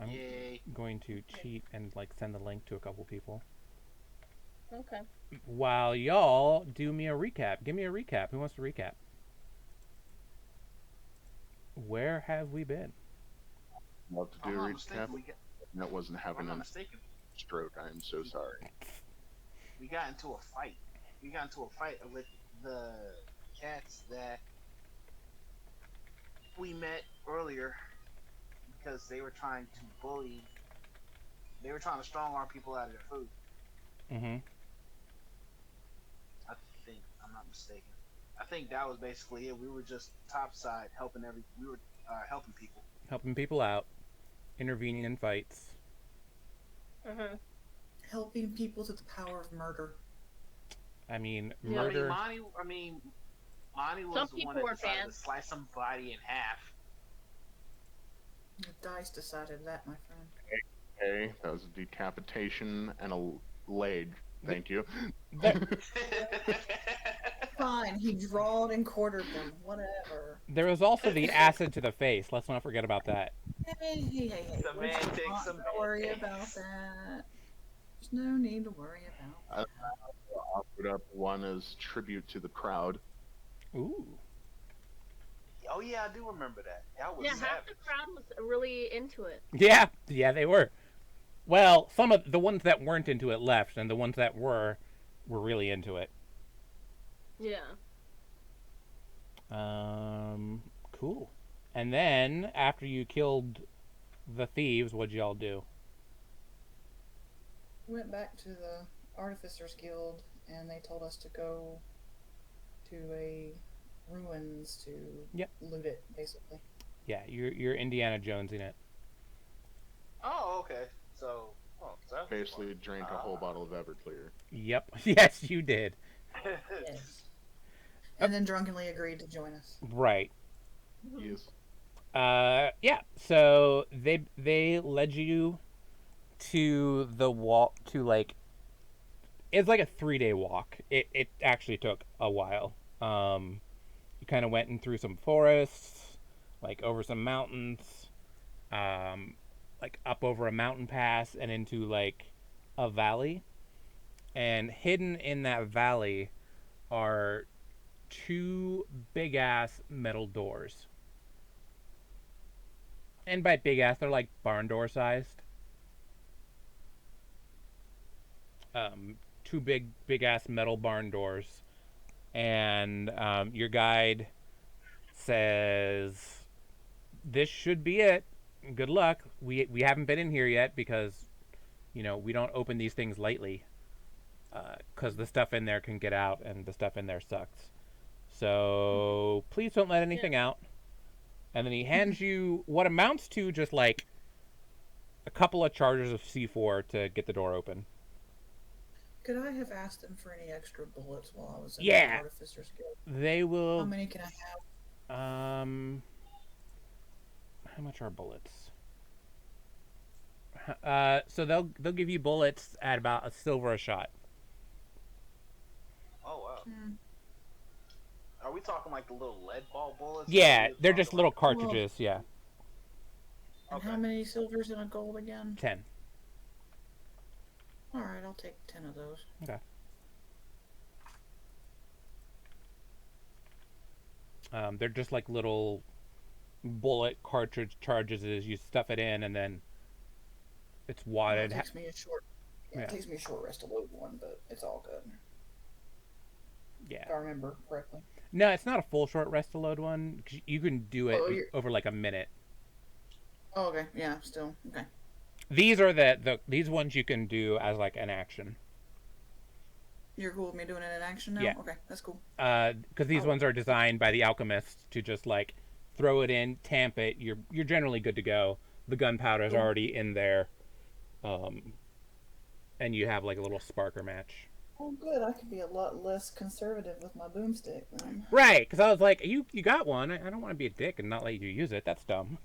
I'm Yay. going to cheat and like send the link to a couple people. Okay. While y'all do me a recap. Give me a recap. Who wants to recap? Where have we been? Love to If I'm do a not recap. mistaken, That wasn't if I'm having not a mistaken, stroke. I'm so sorry. we got into a fight. We got into a fight with the cats that we met earlier because they were trying to bully. They were trying to strong arm people out of their food. Mm-hmm. I think I'm not mistaken. I think that was basically it. We were just topside helping every. We were helping people. Helping people out, intervening in fights. Mhm. Helping people to the power of murder. I mean, Yeah. murder. I mean, Monty was Some the one people that were decided to fans. slice somebody in half. The dice decided that, my friend. Okay, that was a decapitation and a leg. Thank you. There, Fine, he drawed and quartered them. Whatever. there was also the acid to the face. Let's not forget about that. Hey. Let's Semantics, not worry semantics. about that. There's no need to worry about I that. offered up one as tribute to the crowd. Ooh. Oh yeah, I do remember that. That was Yeah, half savage. the crowd was really into it. Yeah, they were. Well, some of the ones that weren't into it left, and the ones that were really into it. Yeah. Cool. And then after you killed the thieves, what'd y'all do? Went back to the Artificers Guild, and they told us to go to a ruins to Yep. loot it, basically. Yeah, you're Indiana Jones in it. Oh, okay. So, so that was Basically, fun. drank a whole bottle of Everclear. Yep. Yes, you did. Yes. And then drunkenly agreed to join us. Right. Yes. Yeah. So they led you to the walk to like it's like a 3-day walk. It actually took a while. You kind of went in through some forests, like over some mountains, like up over a mountain pass and into like a valley. And hidden in that valley are two big ass metal doors. And by big ass, they're like barn door sized. Two big ass metal barn doors. And your guide says, "This should be it. Good luck. We haven't been in here yet because we don't open these things lightly. Because the stuff in there can get out, and the stuff in there sucks. So please don't let anything out." And then he hands you what amounts to just like a couple of charges of C4 to get the door open. Could I have asked them for any extra bullets while I was in Yeah. the Artificers Guild? They How will. many can I have? How much are bullets? So they'll give you bullets at about a silver a shot. Oh wow. Hmm. Are we talking like the little lead ball bullets? Yeah, Or are we they're talking just little like- cartridges. Yeah, And Okay. how many silvers and a gold again? 10. Alright, I'll take 10 of those. Okay. They're just like little bullet cartridge charges. As you stuff it in, and then it's Well, wadded. it takes me a short. Yeah, Yeah. it takes me a short rest to load one, but it's all good. Yeah. If I remember correctly. No, it's not a full short rest to load one. 'Cause you can do it Oh, you're- over like a minute. Oh, okay. Yeah, still. Okay. These are these ones you can do as like an action. You're cool with me doing it in action now? Yeah. Okay, that's cool. Because these Oh. ones are designed by the alchemists to just like throw it in, tamp it. You're generally good to go. The gunpowder's Cool. already in there, and you have like a little sparker match. Oh, good. I could be a lot less conservative with my boomstick then. Right? Because I was like, you got one. I don't want to be a dick and not let you use it. That's dumb.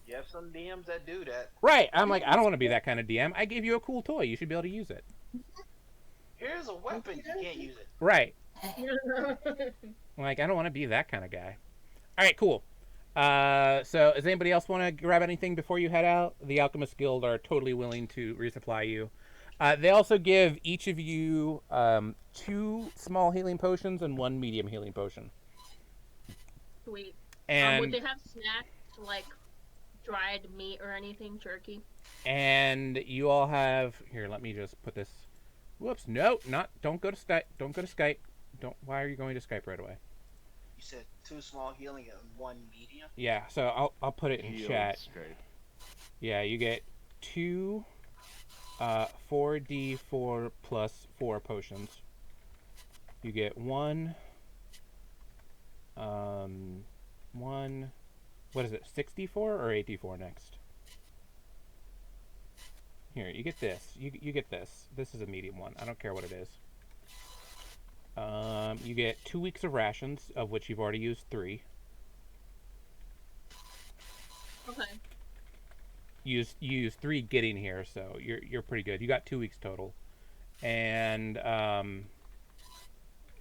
You have some DMs that do that. Right? I'm like, I don't want to be that kind of DM. I gave you a cool toy. You should be able to use it. Here's a weapon. You can't use it. Right? Like, I don't want to be that kind of guy. All right, cool. So does anybody else want to grab anything before you head out? The Alchemist Guild are totally willing to resupply you. They also give each of you 2 small healing potions and 1 medium healing potion. Sweet. And would they have snacks like dried meat or anything, jerky? and you all have here. Let me just put this. Whoops! No, not. Don't go to Skype. Don't go to Skype. Don't. Why are you going to Skype right away? You said 2 small healing and 1 medium. Yeah. So I'll put it in Healed chat. straight. Yeah, you get 2 4d4 plus 4 potions. You get 1 what is it, 64 or 84 next? Here, you get this. You get this. This is a medium one. I don't care what it is. You get 2 weeks of rations, of which you've already used 3. Okay. You used 3 getting here, so you're pretty good. You got 2 weeks total, and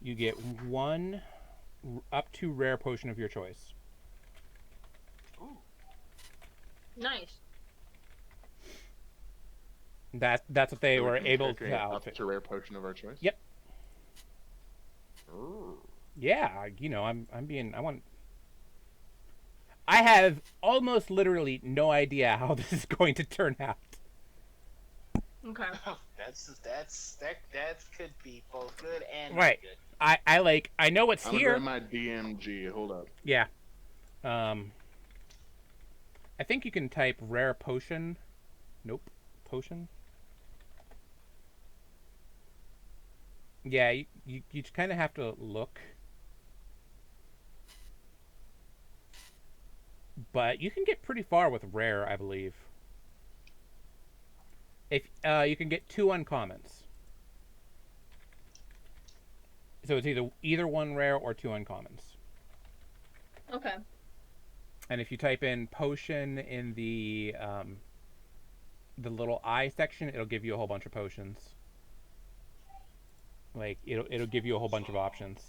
you get 1 up to rare potion of your choice. Ooh. Nice. That's what they So we were can able pick to a up outfit. to rare potion of our choice. Yep. Ooh. Yeah, I have almost literally no idea how this is going to turn out. Okay. that could be both good and Right. not good. I know it's I'm gonna here. grab my DMG. Hold up. Yeah. I think you can type rare potion. Nope. Potion. Yeah, you kind of have to look. But you can get pretty far with rare, I believe. If you can get 2 uncommons. So it's either 1 rare or 2 uncommons. Okay. And if you type in potion in the little I section, it'll give you a whole bunch of potions. Like it'll give you a whole bunch of options.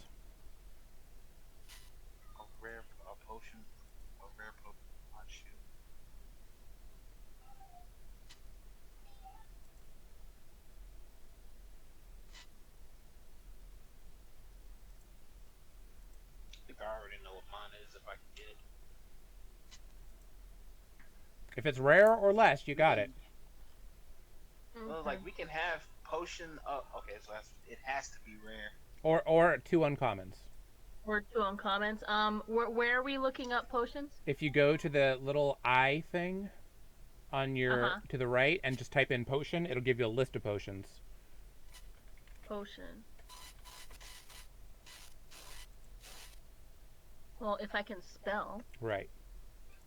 A rare potion. Oh, shoot. I think I already know what mine is if I can get it. If it's rare or less, you got it. Well, Okay. like we can have potion. Okay, so it has to be rare. Or 2 uncommons. Or 2 uncommons. Where are we looking up potions? If you go to the little I thing on your to the right and just type in potion, it'll give you a list of potions. Potion. Well, if I can spell. Right.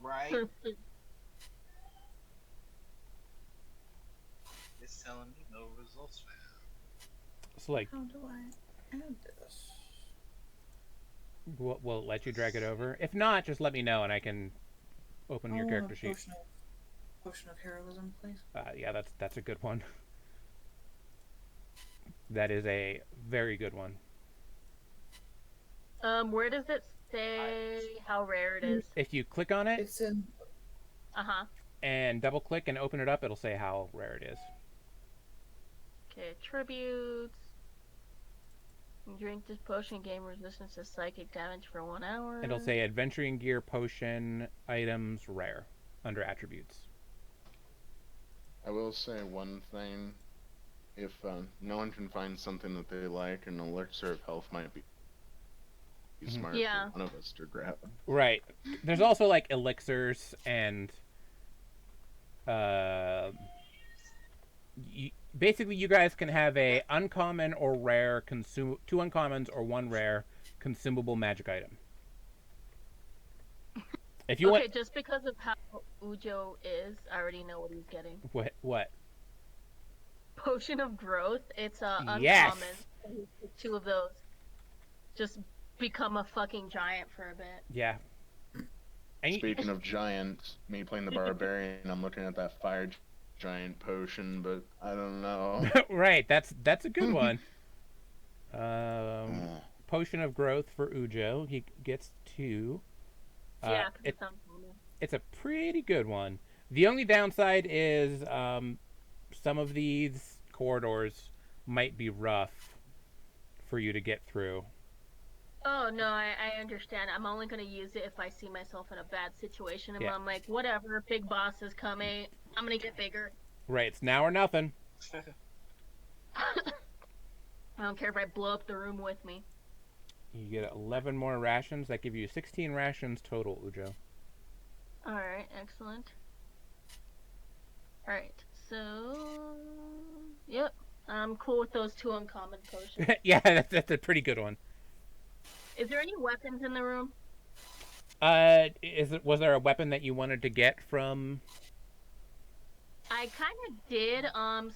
Right? It's telling me no results found. So like, How do I add this? will it let you drag it over? If not, just let me know and I can open your character sheet. Potion of heroism, please. Yeah, that's a good one. That is a very good one. Where does it say how rare it is? If you click on it It's in. and double click and open it up, it'll say how rare it is. Okay, attributes. You drink this potion, gain resistance to psychic damage for 1 hour. It'll say adventuring gear, potion, items, rare, under attributes. I will say one thing. If no one can find something that they like, an elixir of health might be smart Yeah. for one of us to grab. Right. There's also like elixirs and basically you guys can have a uncommon or rare 2 uncommons or 1 rare consumable magic item. If you okay, want just because of how Ujo is, I already know what he's getting. what? Potion of growth. It's uncommon. Yes. 2 of those. Just become a fucking giant for a bit. Yeah. And Speaking of giants, me playing the barbarian, I'm looking at that fire giant potion, but I don't know. right, that's a good one. Potion of growth for Ujo. He gets 2. Uh, Yeah, because it it sounds normal. it's a pretty good one. The only downside is some of these corridors might be rough for you to get through. Oh no, I understand. I'm only gonna use it if I see myself in a bad situation, and Yeah, I'm like, whatever, big boss is coming. I'm gonna get bigger. right. It's now or nothing. I don't care if I blow up the room with me. You get 11 more rations. That give you 16 rations total, Ujo. All right, excellent. All right, so yep, I'm cool with those two uncommon potions. Yeah, that's a pretty good one. Is there any weapons in the room? Was there a weapon that you wanted to get from? I kind of did.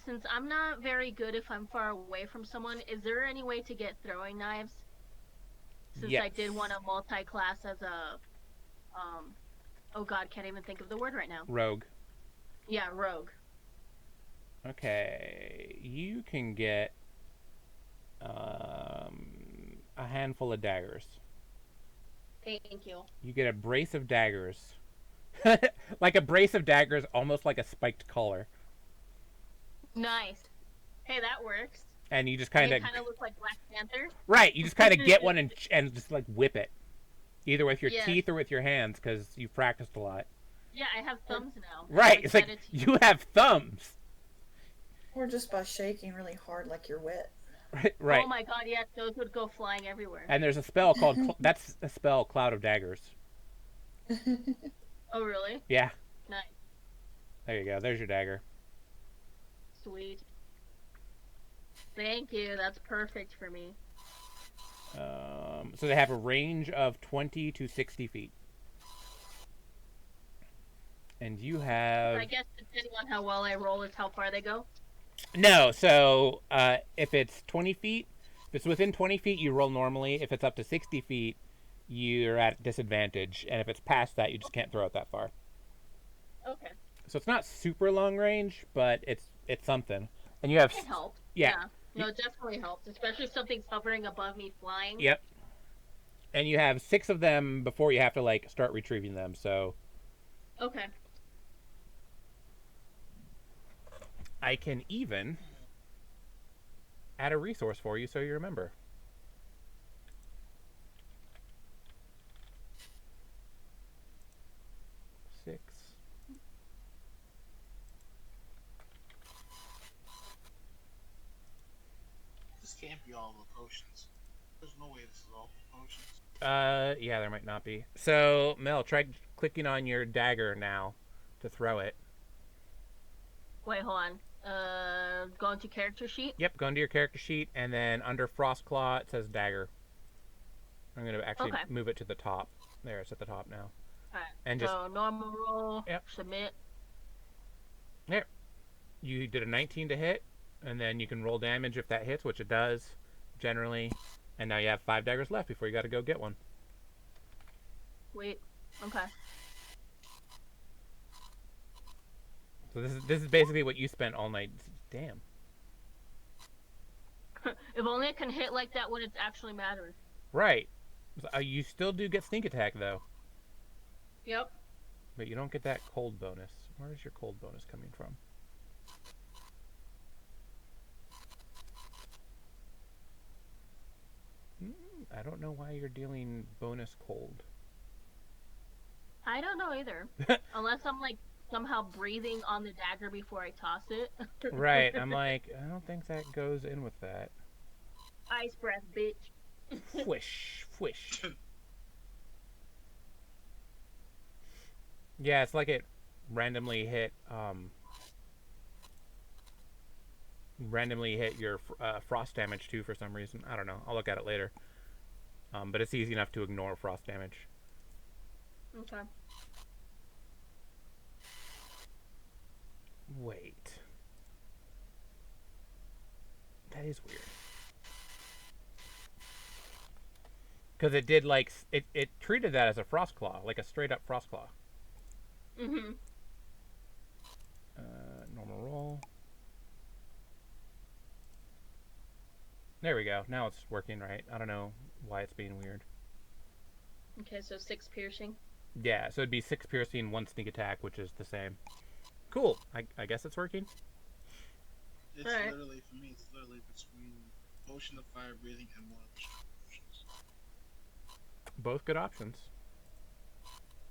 Since I'm not very good if I'm far away from someone, is there any way to get throwing knives? Since Yes. I did want to multi-class as a, um, oh God, can't even think of the word right now. Rogue. Yeah, rogue. Okay, you can get a handful of daggers. Thank you. You get a brace of daggers. Like a brace of daggers, almost like a spiked collar. Nice. Hey, that works. And you just And kind they of kind of look like Black Panther. right. You just kind of get one and just like whip it, either with your Yes. teeth or with your hands, because you've practiced a lot. Yeah, I have thumbs now. Right. I'm It's like excited to- you have thumbs. Or just by shaking really hard like you're wet. Right. Oh my God, yes, those would go flying everywhere. And there's a spell called that's a spell, Cloud of Daggers. Oh really? Yeah. Nice. There you go. There's your dagger. Sweet. Thank you. That's perfect for me. So they have a range of 20 to 60 feet. And you have I guess depending on how well I roll is how far they go. no. So if it's 20 feet, if it's within 20 feet, you roll normally. If it's up to 60 feet, you're at disadvantage. And if it's past that, you just can't throw it that far. Okay. So it's not super long range, but it's something. And you have It helps. yeah. No, it definitely helps, especially if something's hovering above me flying. Yep. And you have 6 of them before you have to like start retrieving them. So Okay. I can even add a resource for you so you remember. Six. This can't be all the potions. There's no way this is all the potions. Yeah, there might not be. So, Mel, try clicking on your dagger now to throw it. Wait, hold on. Go into character sheet. Yep, go into your character sheet, and then under Frostclaw, it says dagger. I'm going to actually Okay. move it to the top. There, it's at the top now. Alright. And So just, normal roll. Yep. Submit. there. You did a 19 to hit, and then you can roll damage if that hits, which it does, generally. And now you have 5 daggers left before you got to go get one. Wait. Okay. So this is basically what you spent all night. Damn. If only I can hit like that when it actually matters. Right. You still do get sneak attack though, Yep. but you don't get that cold bonus. Where is your cold bonus coming from? I don't know why you're dealing bonus cold. I don't know either. Unless I'm like somehow breathing on the dagger before I toss it. Right. I'm like, I don't think that goes in with that. Ice breath, bitch. Whish, whish. Yeah, it's like it randomly hit your frost damage too for some reason. I don't know. I'll look at it later. But it's easy enough to ignore frost damage. Okay. Wait. That is weird. Because it did like it treated that as a frost claw, like a straight up frost claw. Mm-hmm. Normal roll. There we go. Now it's working right. I don't know why it's being weird. Okay, so 6 piercing. Yeah, so it'd be 6 piercing, 1 sneak attack, which is the same. Cool. I guess it's working. It's Alright. literally, for me, it's literally between potion of fire breathing and one of the strong potions. Both good options.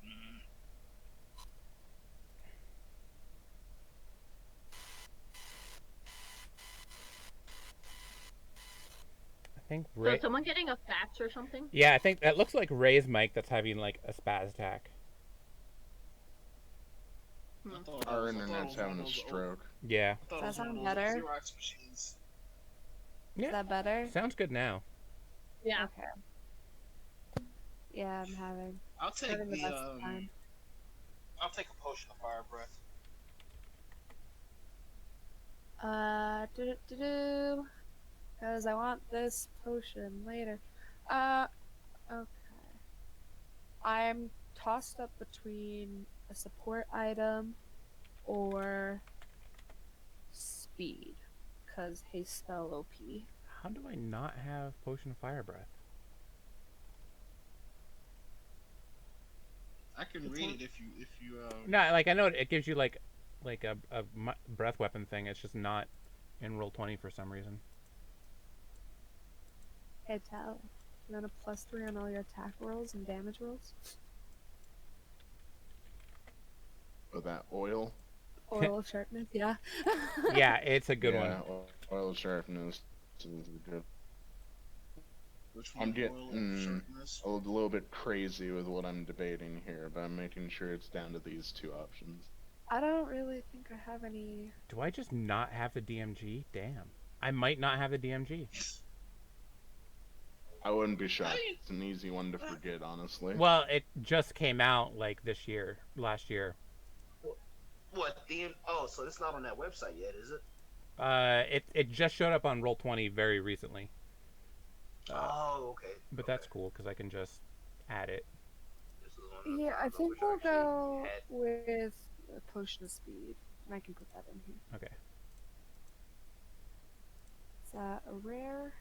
Mm. I think So Ray. is someone getting a fax or something? Yeah, I think that looks like Ray's mic that's having like a spaz attack. I Hmm. thought Our it was internet's one having of a those stroke. Yeah. I thought Does it was that one of sound those better? Xerox machines. Yeah. Is that better? Sounds good now. Yeah. Okay. Yeah, I'm having I'll take having the the best time. I'll take a potion of fire breath. Because I want this potion later. Okay. I'm tossed up between a support item or speed. Because haste spell OP. How do I not have potion of fire breath? I can It's read on- it if you No, like I know it gives you like a breath weapon thing. It's just not in roll 20 for some reason. Hey, Tal. You want a +3 on all your attack rolls and damage rolls? With that oil. Oral of sharpness, yeah. Yeah, it's a good yeah, one. Oil sharpness is good. which I'm one getting oil of sharpness. a little bit crazy with what I'm debating here, but I'm making sure it's down to these two options. I don't really think I have any. Do I just not have the DMG? Damn. I might not have the DMG. I wouldn't be shocked. I- It's an easy one to forget, honestly. Well, it just came out like this year, last year. What? Oh, so it's not on that website yet, is it? It just showed up on roll 20 very recently. Oh, okay. But that's cool because I can just add it. This is one of the Yeah, I times think wish we'll actually go had- with a potion of speed. And I can put that in here. Okay. Is that a rare?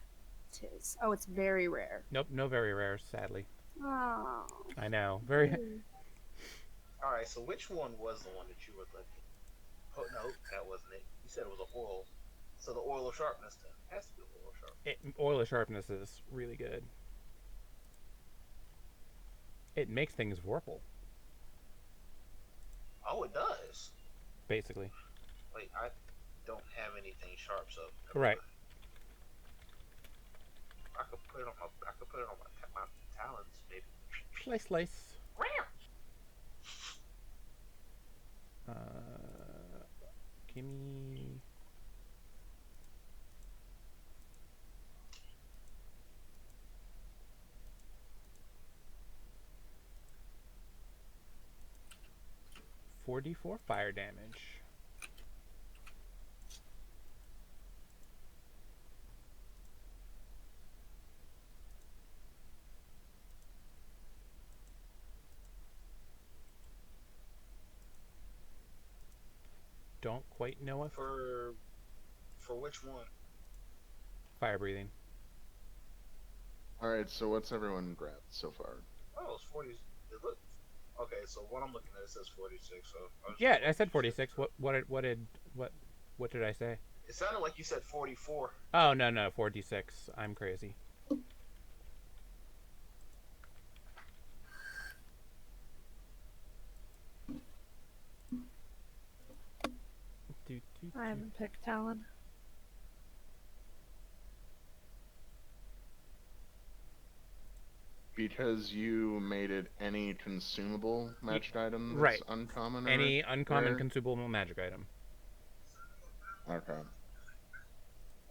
It is. Oh, it's very rare. Nope, no very rares, sadly. Oh. I know. Very. All right, so which one was the one that you were looking? Oh no, that wasn't it. You said it was an oil. So the oil of sharpness then has to be oil of sharpness. Oil of sharpness is really good. It makes things vorpal, Oh, it does. basically. Wait, I don't have anything sharp, so never Right. mind. I could put it on my talons, maybe. Slice, slice. Give me. $4d4 fire damage. Don't quite know if For which one? fire breathing. Alright, so what's everyone grabbed so far? Oh, it's 40. It look. Okay, so what I'm looking at it says 46. So Yeah, I said 46. What did I say? It sounded like you said 44. Oh no, 4d6. I'm crazy. I haven't picked Talon. Because you made it any consumable magic item that's right. uncommon? Any or uncommon rare? consumable magic item. Okay.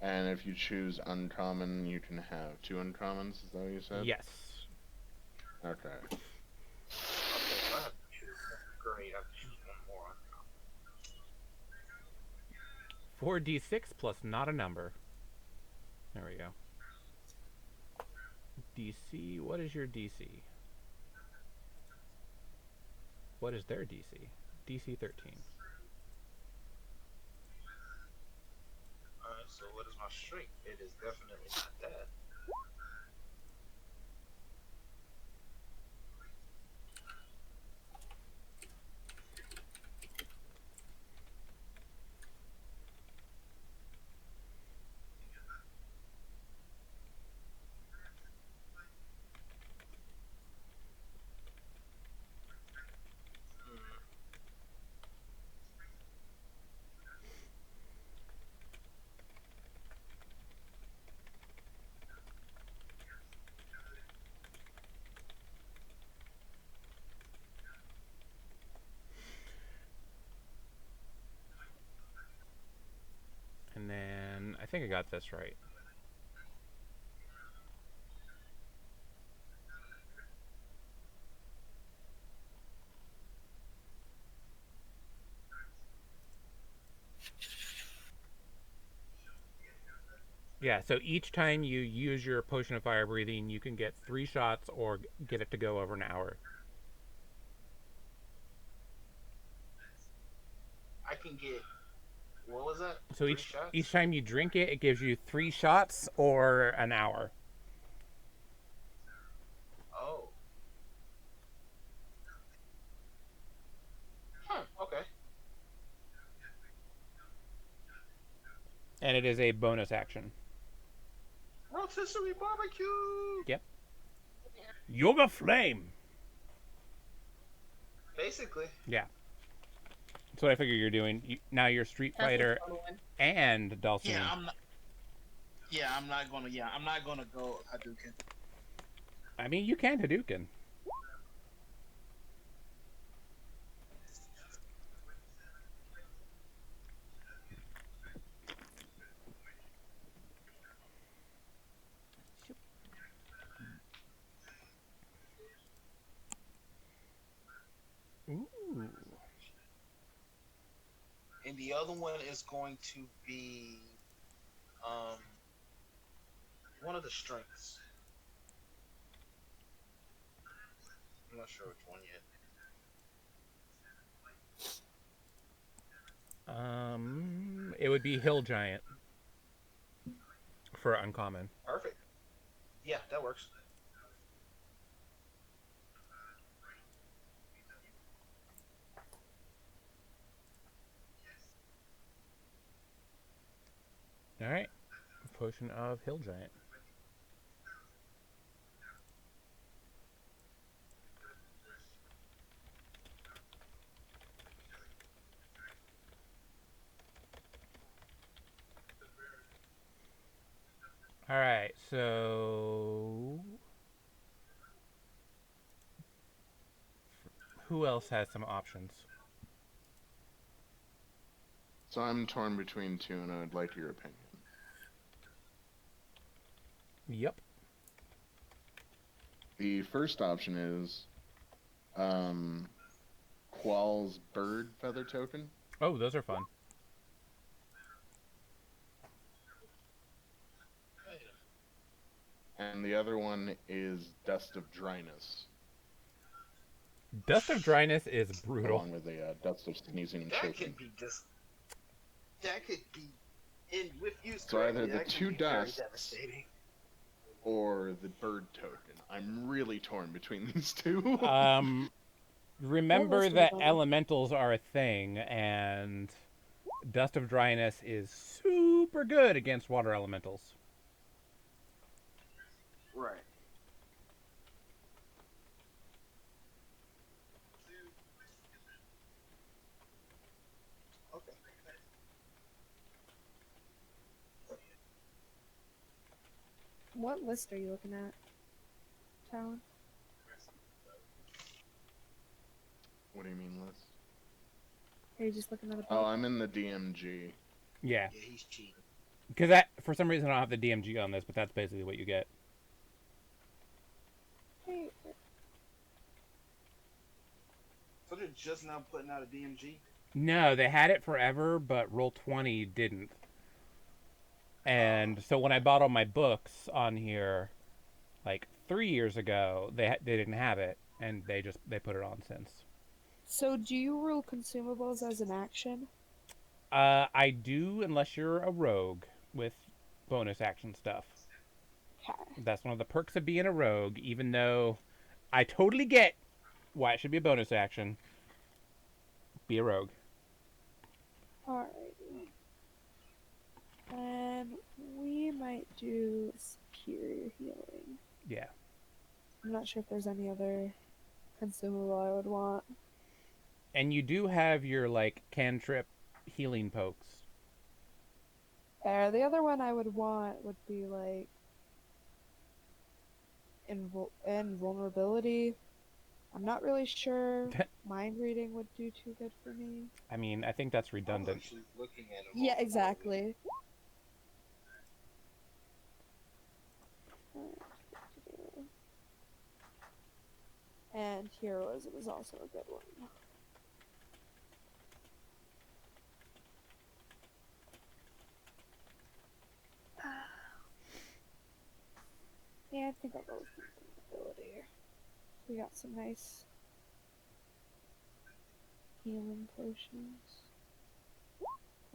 And if you choose uncommon, you can have 2 uncommons, is that what you said? Yes. Okay. Okay, so I have to choose. Great, I have to choose one more. 4d6 plus not a number. There we go. DC, what is your DC? What is their DC? DC 13. Alright, so what is my strength? It is definitely not that. think I got this right. Yeah, so each time you use your potion of fire breathing, you can get 3 shots or get it to go over an hour. I can get. What was that? So 3 each shots? each time you drink it, it gives you 3 shots or an hour. Oh. Huh. Okay. And it is a bonus action. Rotisserie barbecue. Yep. Yoga Flame. Basically. Yeah. That's what I figure you're doing. Now you're Street That's a Fighter fun one. and Dulcine. Yeah, I'm not. Yeah, I'm not gonna. Yeah, I'm not gonna go Hadouken. I mean, you can Hadouken. Ooh. And the other one is going to be um one of the strengths. I'm not sure which one yet. It would be Hill Giant for uncommon. Perfect. Yeah, that works. All right. Potion of Hill Giant. All right, so who else has some options? So I'm torn between two, and I'd like your opinion. Yep. The first option is Qual's bird feather token. Oh, those are fun. And the other one is Dust of Dryness, Dust of Dryness is brutal. along with a Dust of Sneezing and That Choking. could be just. That could be. And with use So correctly, either the that could two be very dusts- devastating. Or the bird token. I'm really torn between these two. Remember Almost that done. elementals are a thing, and Dust of Dryness is super good against water elementals. Right. Okay. What list are you looking at, Talon? What do you mean, list? Are you just looking at a Oh, book? I'm in the DMG. Yeah, Yeah, he's cheating. because that for some reason I don't have the DMG on this, but that's basically what you get. Hey, So they're just now putting out a DMG. No, they had it forever, but Roll20 didn't. And so when I bought all my books on here, like 3 years ago, they didn't have it, and they put it on since. so do you rule consumables as an action? I do, unless you're a rogue with bonus action stuff. Okay. That's one of the perks of being a rogue, even though I totally get why it should be a bonus action. Be a rogue. Alrighty. And we might do superior healing. Yeah. I'm not sure if there's any other consumable I would want. And you do have your, like, cantrip healing pokes. There, the other one I would want would be like invulnerability. I'm not really sure. Mind reading would do too good for me. I mean, I think that's I was redundant. actually looking at him. Yeah, exactly. And heroism is also a good one. Yeah, I think I'll go with ability. We got some nice healing potions.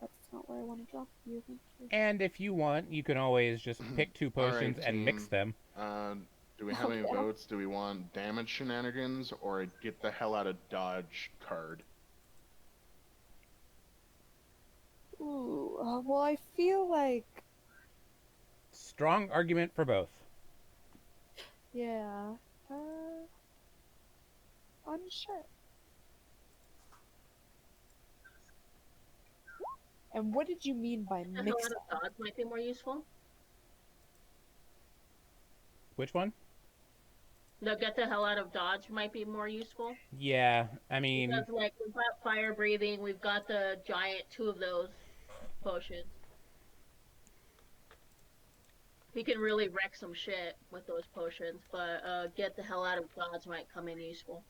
That's not where I want to drop you. Thank you. And if you want, you can always just pick 2 All right, potions and mix team. them. Do we have any Okay. votes? Do we want damage shenanigans or a get the hell out of dodge card? Ooh, well, I feel like, Strong argument for both. yeah, unsure. And what did you mean by The hell mix? out of dodge might be more useful. Which one? The get the hell out of dodge might be more useful. Yeah, I mean, Because, like, we've got fire breathing, we've got the giant 2 of those potions. We can really wreck some shit with those potions, but get the hell out of dodge might come in useful.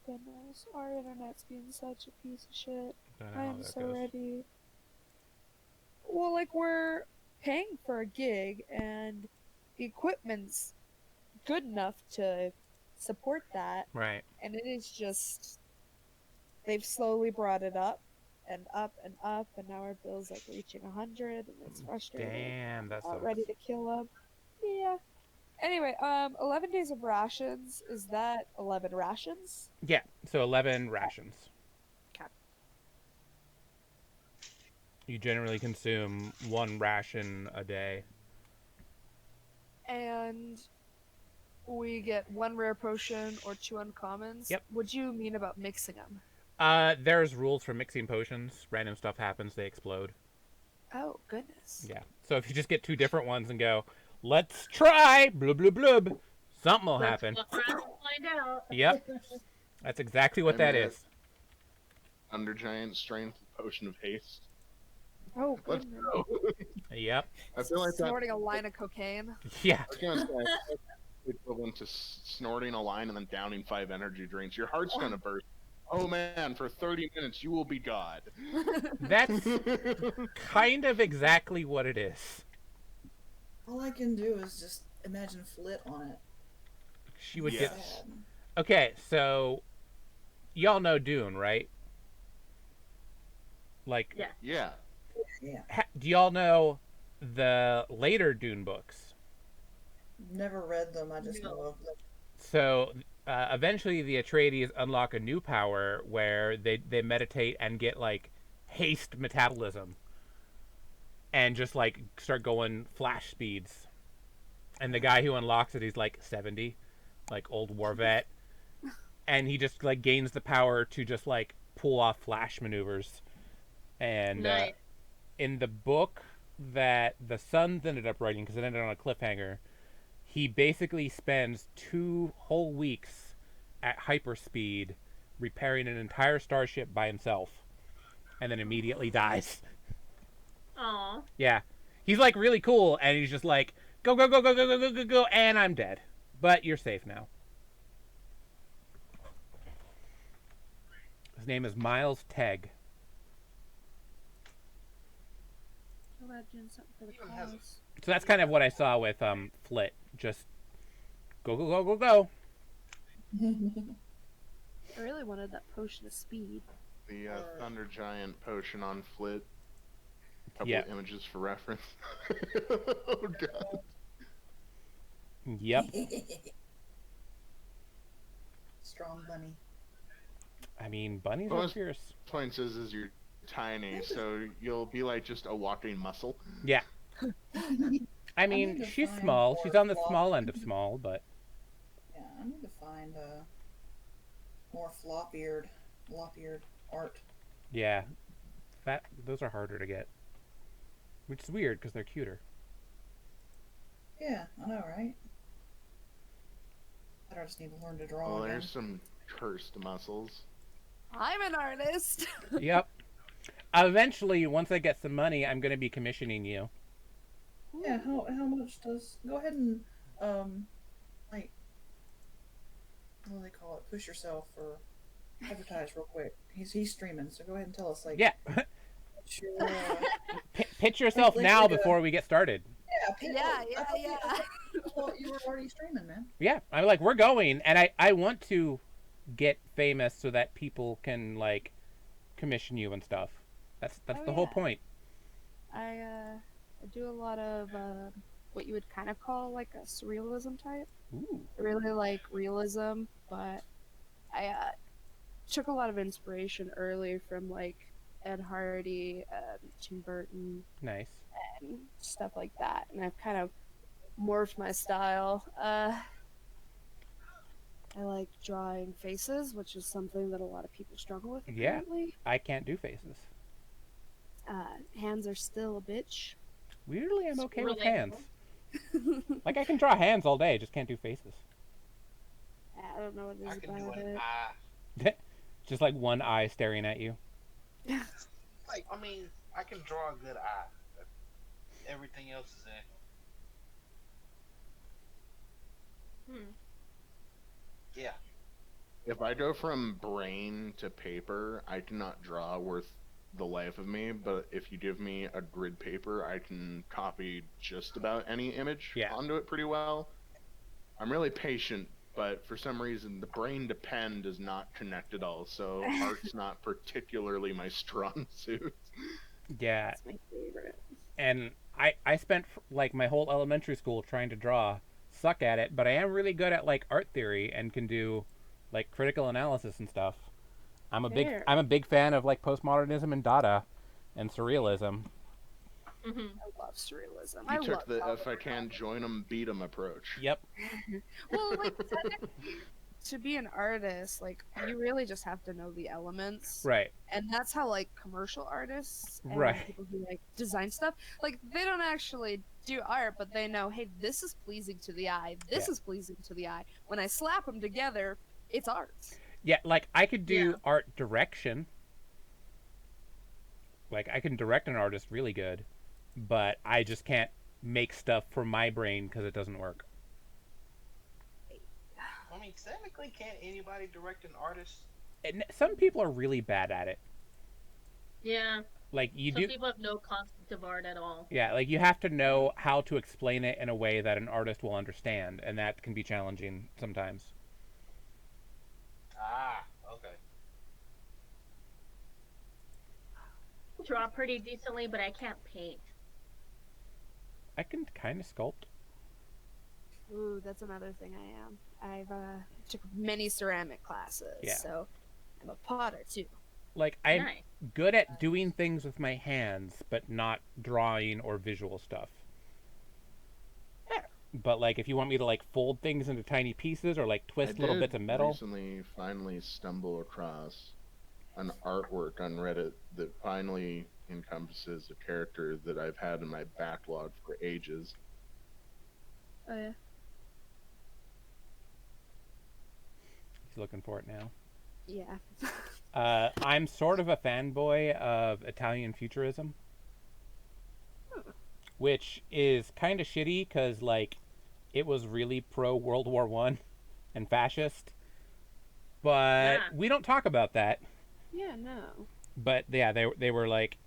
Goodness, our internet's being such a piece of shit. I don't know I how am that so goes. ready. Well, like, we're paying for a gig, and the equipment's good enough to support that, Right. and it is just. They've slowly brought it up, and now our bill's like reaching 100, and it's frustrating. Damn, that Not sucks. ready to kill them. Yeah. Anyway, 11 days of rations. Is that 11 rations? Yeah, so 11 rations. Okay. You generally consume 1 ration a day. And we get 1 rare potion or 2 uncommons. Yep. What do you mean about mixing them? There's rules for mixing potions. Random stuff happens, they explode. Oh, goodness. Yeah. So if you just get 2 different ones and go, let's try, blub blub blub, something will happen. Let's fuck around and find out. Yep. That's exactly what I that mean, is. Undergiant strength potion of haste. Oh, Let's goodness. go. Yep. I feel like that. Snorting a line of cocaine. Yeah. I was gonna say that's equivalent to snorting a line and then downing 5 energy drinks. Your heart's gonna burst. Oh man, for 30 minutes you will be God. That's kind of exactly what it is. All I can do is just imagine Flit on it. She would Yes. get. Sad. Okay, so y'all know Dune, right? Like, Yeah. Yeah. Yeah. do y'all know the later Dune books? Never read them. I just No. know of them. So eventually the Atreides unlock a new power where they meditate and get like haste metabolism and just like start going flash speeds. And the guy who unlocks it, he's like 70, like old war vet, and he just like gains the power to just like pull off flash maneuvers. And Nice. in the book that the Sons ended up writing, because it ended on a cliffhanger, he basically spends 2 whole weeks at hyperspeed repairing an entire starship by himself, and then immediately dies. Aw. Yeah, he's like really cool, and he's just like go go go go go go go go go, and I'm dead, but you're safe now. His name is Miles Tegg. Glad doing something for the Even has a- cause. So that's kind of what I saw with Flit. Just go go go go go. I really wanted that potion of speed. The Thunder Giant potion on Flit. Couple Yeah. of images for reference. Oh god. Yep. Strong bunny. I mean, bunnies Well, are it's- fierce. Point is you're tiny, so you'll be like just a walking muscle. Yeah. I need mean, to she's find small. more She's on the flop- small end of small, but Yeah, I need to find more lop-eared art. yeah, those are harder to get. Which is weird because they're cuter. Yeah, I know, right? I just need to learn to draw Well, again. there's some cursed muscles. I'm an artist. Yep. Eventually, once I get some money, I'm gonna be commissioning you. Yeah, how much does go ahead and like what do they call it? Push yourself or advertise real quick. He's streaming, so go ahead and tell us like Yeah. what's your Pitch yourself now before we get started. Yeah. I thought you were already streaming, man. Yeah, I'm like, we're going, and I want to get famous so that people can like commission you and stuff. That's Oh, the whole yeah. point. I do a lot of what you would kind of call like a surrealism type. Ooh. I really like realism, but I took a lot of inspiration early from like Ed Hardy, Tim Burton, Nice. and stuff like that, and I've kind of morphed my style. I like drawing faces, which is something that a lot of people struggle with Yeah. apparently. I can't do faces. Hands are still a bitch. Weirdly, I'm It's okay with relatable. hands. Like, I can draw hands all day, just can't do faces. I don't know what it I is can do about an it. eye. Just like one eye staring at you. Like, I mean, I can draw a good eye. Everything else is in. Hmm. Yeah. If I go from brain to paper, I cannot draw worth the life of me, but if you give me a grid paper, I can copy just about any image onto it pretty well. I'm really patient, but for some reason the brain to pen does not connect at all, so art's not particularly my strong suit. Yeah. That's my favorite. And I spent like my whole elementary school trying to draw. Suck at it, but I am really good at like art theory and can do like critical analysis and stuff. I'm a big fan of like postmodernism and Dada and surrealism. Mm-hmm. I love surrealism. You I took love the Salvador if I can't join 'em, beat 'em approach. Yep. Well, like technically, to be an artist, like you really just have to know the elements, Right. and that's how like commercial artists and Right. people who like design stuff, like they don't actually do art, but they know, hey, this is pleasing to the eye. This is pleasing to the eye. When I slap them together, it's art. Yeah, like I could do art direction. Like I can direct an artist really good, but I just can't make stuff for my brain because it doesn't work. I mean, technically, can't anybody direct an artist? And some people are really bad at it. Yeah. Like you Some do. people have no concept of art at all. Yeah, like you have to know how to explain it in a way that an artist will understand, and that can be challenging sometimes. Ah, okay. Draw pretty decently, but I can't paint. I can kind of sculpt. Ooh, that's another thing I am. I've took many ceramic classes, Yeah. so I'm a potter too. Like I'm Nice. good at doing things with my hands, but not drawing or visual stuff. But like if you want me to like fold things into tiny pieces or like twist little bits of metal. I recently finally stumble across an artwork on Reddit that finally encompasses a character that I've had in my backlog for ages. Oh yeah. He's looking for it now. Yeah. I'm sort of a fanboy of Italian futurism, which is kind of shitty because like it was really pro World War I and fascist, but we don't talk about that. Yeah, no. But yeah, they were like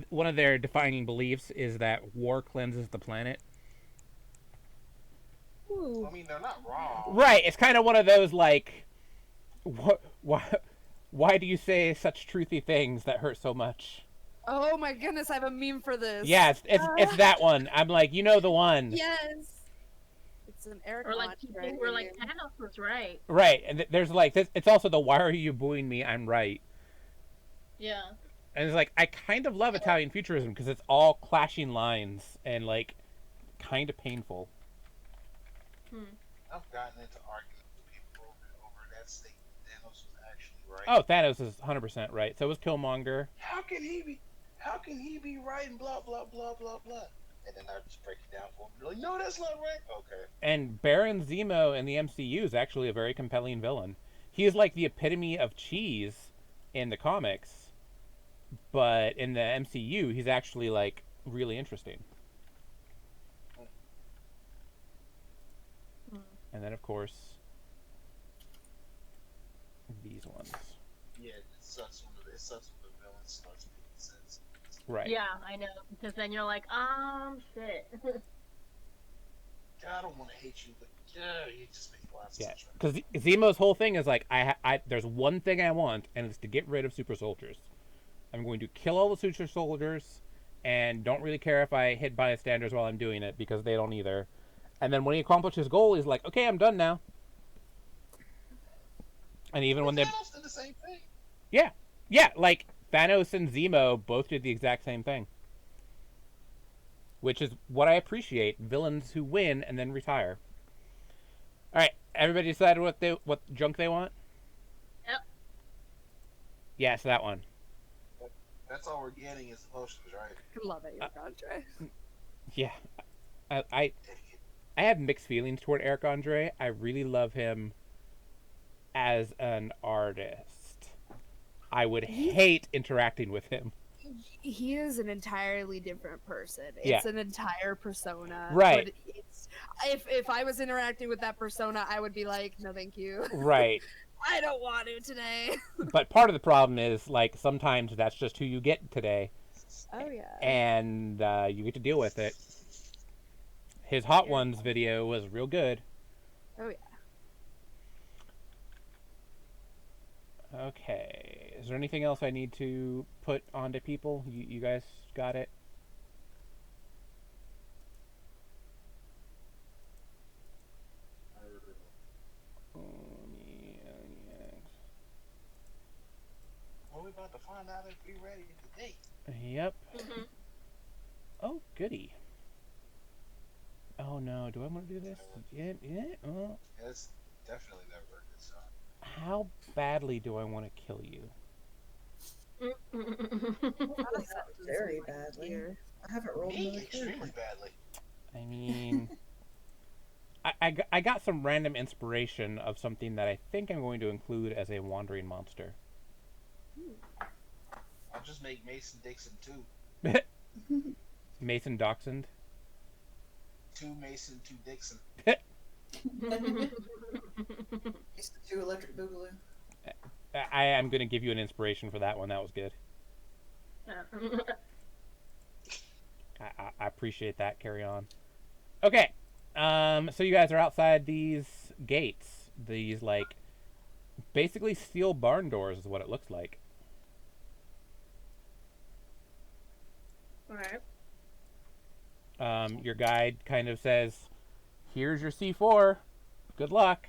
one of their defining beliefs is that war cleanses the planet. Ooh. I mean, they're not wrong. Right. It's kind of one of those like, why do you say such truthy things that hurt so much? Oh my goodness, I have a meme for this. Yeah, it's that one. I'm like, you know the one. Yes. It's an Eric. Or like people who were like, Thanos was right. Right, and there's like this. It's also the why are you booing me? I'm right. Yeah. And it's like I kind of love Italian futurism because it's all clashing lines and like kind of painful. I've gotten into arguments with people over that statement. Thanos was actually right. Oh, Thanos is 100% right. So was Killmonger. How can he be right and blah blah blah blah blah? And then I just break it down for him. They're like, no, that's not right. Okay. And Baron Zemo in the MCU is actually a very compelling villain. He is like the epitome of cheese in the comics, but in the MCU, he's actually like really interesting. And then, of course, these ones. Yeah, it sucks when the villain starts making sense. Right. Yeah, I know. Because then you're like, shit. I don't want to hate you, but yeah, you just make a lot of sense. Because Zemo's whole thing is like, there's one thing I want, and it's to get rid of super soldiers. I'm going to kill all the super soldiers, and don't really care if I hit bystanders while I'm doing it, because they don't either. And then when he accomplishes his goal, he's like, okay, I'm done now. And even when they... Thanos did the same thing. Yeah. Yeah, like, Thanos and Zemo both did the exact same thing. Which is what I appreciate. Villains who win and then retire. Alright, everybody decided what junk they want? Yep. Yeah, so that one. That's all we're getting is the potions, right? Love it, Eric Andre. Yeah. I have mixed feelings toward Eric Andre. I really love him as an artist. I would hate interacting with him. He is an entirely different person. Yeah. It's an entire persona. Right. But if I was interacting with that persona, I would be like, no, thank you. Right. I don't want to today. But part of the problem is, like, sometimes that's just who you get today. Oh, yeah. And you get to deal with it. His Hot Ones video was real good. Oh, yeah. Okay. Is there anything else I need to put onto people? You guys got it? Well, we're about to find out if we're ready today. Yep. Mm-hmm. Oh, goody. Oh, no. Do I want to do this? Yeah. Oh. It's definitely never a good sign. How badly do I want to kill you? Very badly. I haven't rolled Me, another extremely character. badly. I mean... I got some random inspiration of something that I think I'm going to include as a wandering monster. I'll just make Mason Dixon 2. Mason Dachshund. 2 Mason, 2 Dixon. It's the 2 electric boogaloo. I am going to give you an inspiration for that one. That was good. I appreciate that. Carry on. Okay. So you guys are outside these gates. These, like, basically steel barn doors is what it looks like. Alright. Your guide kind of says, here's your C4. Good luck.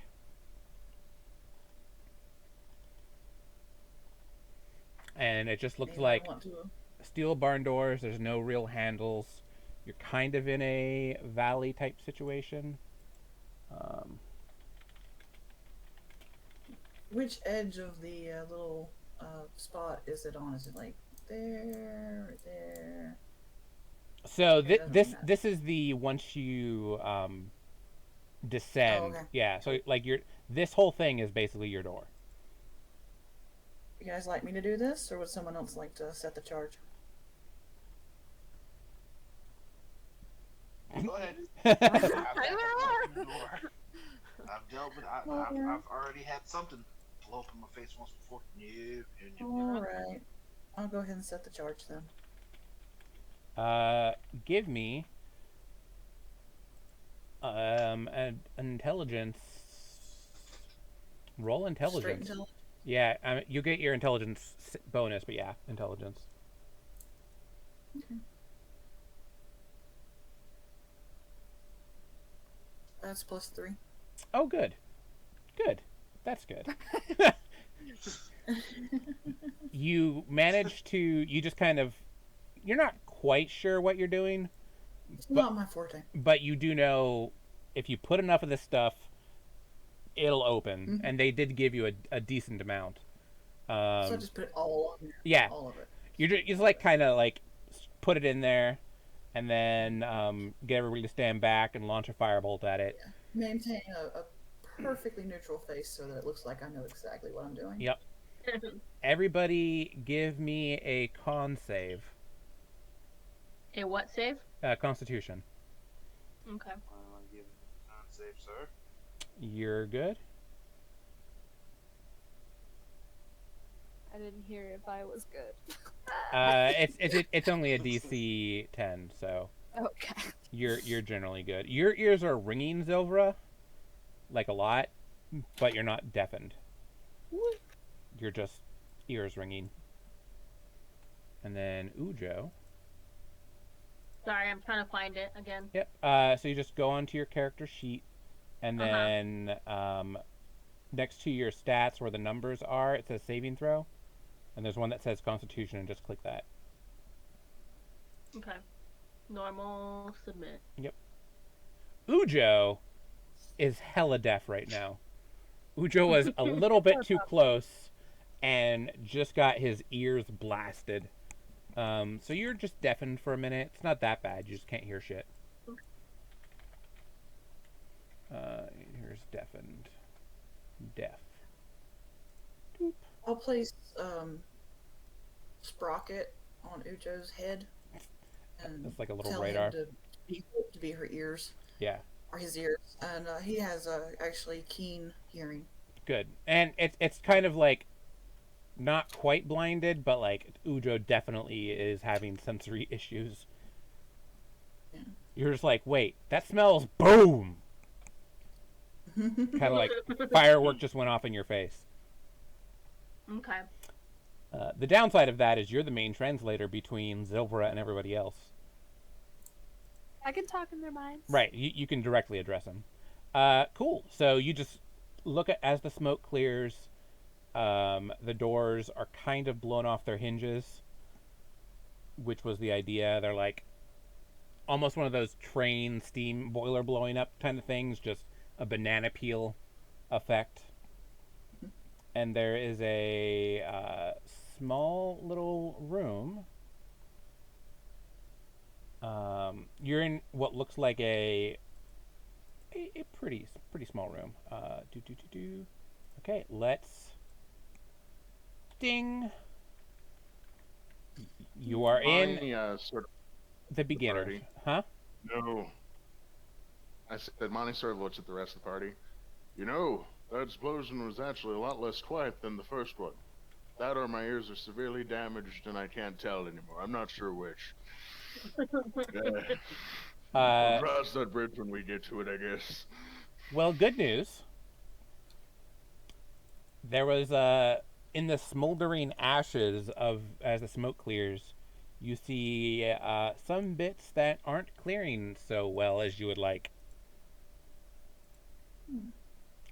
And it just looks like steel barn doors. There's no real handles. You're kind of in a valley type situation. Which edge of the little spot is it on? Is it like there, right there? So Okay, this is the once you descend. Oh, okay. Yeah. So like this whole thing is basically your door. You guys like me to do this, or would someone else like to set the charge? Go ahead. I I've dealt with. I've already had something blow up in my face once before. All right, I'll go ahead and set the charge then. Give me an intelligence. Roll intelligence. Straight intelligence. Yeah, you get your intelligence bonus, but yeah, intelligence. Okay. That's +3. Oh, good. Good. That's good. You manage to... You just kind of... You're not quite sure what you're doing. It's not my forte. But you do know if you put enough of this stuff, it'll open. Mm-hmm. And they did give you a decent amount. So I just put it all on there. Yeah. All of it. You just like kind of like put it in there and then get everybody to stand back and launch a firebolt at it. Yeah. Maintain a perfectly neutral face so that it looks like I know exactly what I'm doing. Yep. Everybody give me a con save. A what save? Constitution. Okay. I'll give him a con save, sir. You're good. I didn't hear if I was good. It's only a DC 10, so Okay. you're generally good. Your ears are ringing, Zilvra, like a lot, but you're not deafened. What? You're just ears ringing. And then Ujo. Sorry, I'm trying to find it again. Yep. So you just go onto your character sheet, and then next to your stats where the numbers are, it says saving throw, and there's one that says Constitution, and just click that. Okay. Normal, submit. Yep. Ujo is hella deaf right now. Ujo was a little bit too close and just got his ears blasted. So you're just deafened for a minute. It's not that bad. You just can't hear shit. Here's deafened. Deaf. Doop. I'll place Sprocket on Ujo's head. And It's like a little tell radar. him to be her ears. Yeah. Or his ears. And he has actually keen hearing. Good. And it's kind of like not quite blinded, but like Ujo definitely is having sensory issues. Yeah. You're just like, wait, that smells boom. Kind of like firework just went off in your face. Okay. The downside of that is you're the main translator between Zilvra and everybody else. I can talk in their minds. Right, you can directly address them. Cool. So you just look at as the smoke clears. The doors are kind of blown off their hinges, which was the idea. They're like almost one of those train steam boiler blowing up kind of things, just a banana peel effect. And there is a small little room. You're in what looks like a pretty small room. Okay, let's. Ding. You are in Sort of the beginner, party. huh? No. I said Monty sort of looks at the rest of the party. You know, that explosion was actually a lot less quiet than the first one. That or my ears are severely damaged and I can't tell anymore. I'm not sure which. We'll cross that bridge when we get to it, I guess. Well, good news. There was in the smoldering ashes of as the smoke clears, you see some bits that aren't clearing so well as you would like.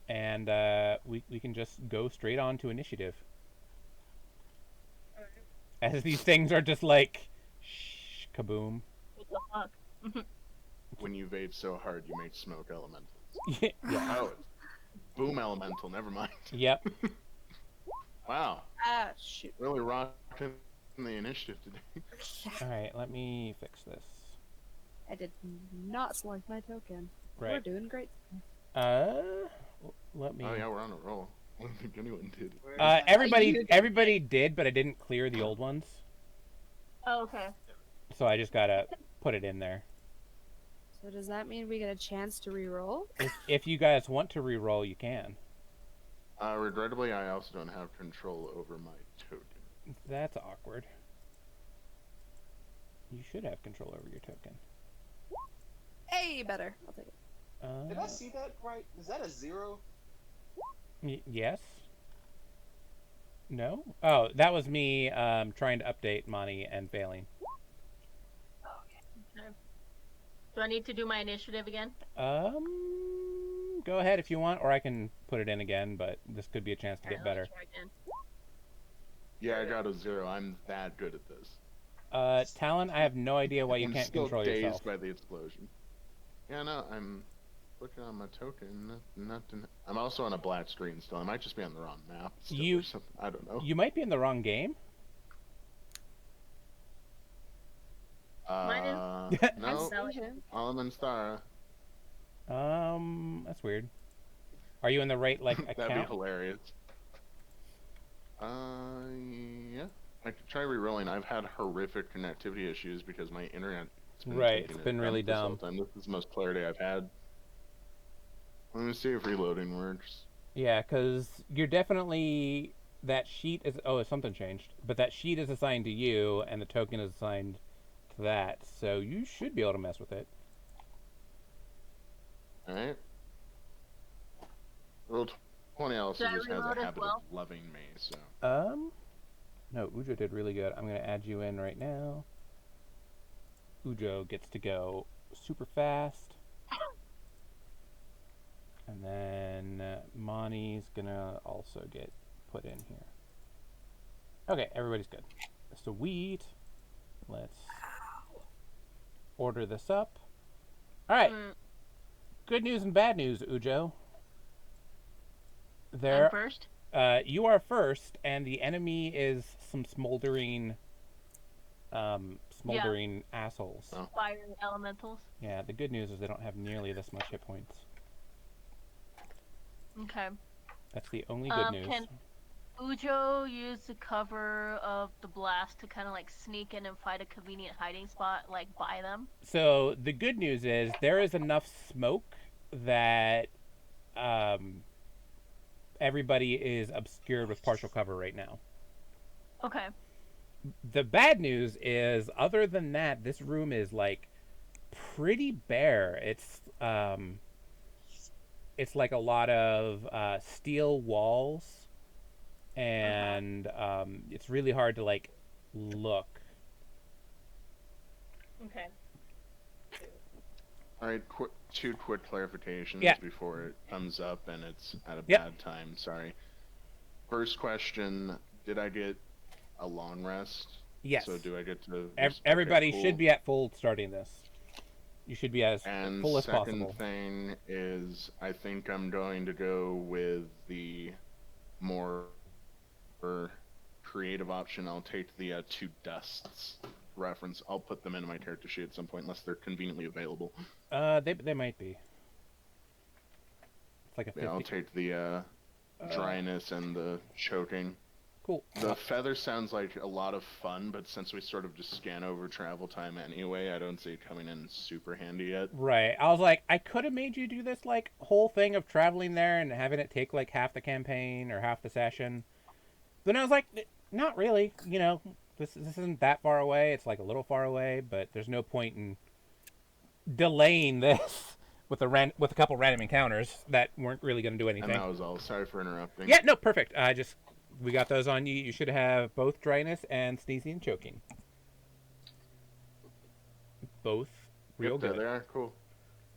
And we can just go straight on to initiative. As these things are just like, shh, kaboom. What the fuck? When you vape so hard, you make smoke elementals. Yeah. Oh, boom elemental, never mind. Yep. Wow. Ah, shoot. Really rocking the initiative today. All right, let me fix this. I did not select my token. We're Right. doing great. Let me. Oh yeah, we're on a roll. I don't think anyone did. Everybody did, but I didn't clear the old ones, Oh, okay. so I just gotta put it in there. So does that mean we get a chance to re-roll? If you guys want to re-roll, you can. Regrettably, I also don't have control over my token. That's awkward. You should have control over your token. Hey, better. I'll take it. Did I see that right? Is that a 0? Yes. No. Oh, that was me trying to update Monty and failing. Okay. Do I need to do my initiative again? Go ahead if you want, or I can put it in again. But this could be a chance to get Alright, better. let's try again. Yeah, I got a 0. I'm that good at this. Talon, I have no idea why you I'm can't still control dazed yourself. by the explosion. Yeah, no, I'm looking on my token. Nothing. I'm also on a black screen still. I might just be on the wrong map. Still or something. I don't know. You might be in the wrong game. Mine No, Intelligent. Alamanstara. That's weird. Are you in the right That'd be account? hilarious. Yeah. I could try re-rolling. I've had horrific connectivity issues because my internet's been Right, taking it's a been really dump this whole dumb. time. This is the most clarity I've had. Let me see if reloading works. Yeah, because you're definitely that sheet is. Oh, something changed, but that sheet is assigned to you, and the token is assigned to that. So you should be able to mess with it. Alright. Roll 20 also Should I just has a reload as habit well? of loving me, so. No, Ujo did really good. I'm gonna add you in right now. Ujo gets to go super fast. And then Monty's gonna also get put in here. Okay, everybody's good. Sweet. Let's order this up. Alright. Good news and bad news, Ujo. I'm first? You are first, and the enemy is some smoldering assholes. Oh. Fire elementals. Yeah, the good news is they don't have nearly this much hit points. Okay. That's the only good news. Can Ujo use the cover of the blast to kind of like sneak in and find a convenient hiding spot, like by them? So the good news is there is enough smoke that everybody is obscured with partial cover right now. Okay. The bad news is, other than that, this room is like pretty bare. It's like a lot of steel walls, and it's really hard to like look. Okay. Alright, two quick clarifications before it comes up and it's at a bad time, sorry. First question, did I get a long rest? Yes. So do I get to... Everybody should be at full starting this. You should be as full as possible. And second thing is, I think I'm going to go with the more creative option. I'll take the two dusts reference. I'll put them into my character sheet at some point, unless they're conveniently available. They might be. It's like a 50. Yeah, I'll take the dryness and the choking. Cool. The feather sounds like a lot of fun, but since we sort of just scan over travel time anyway, I don't see it coming in super handy yet. Right. I was like, I could have made you do this like whole thing of traveling there and having it take like half the campaign or half the session. Then I was like, not really. You know, this isn't that far away. It's like a little far away, but there's no point in delaying this with a couple random encounters that weren't really going to do anything. And that was all. Sorry for interrupting. Yeah, no, perfect. We got those on you. You should have both dryness and sneezing and choking. Both real good. There they are. Cool.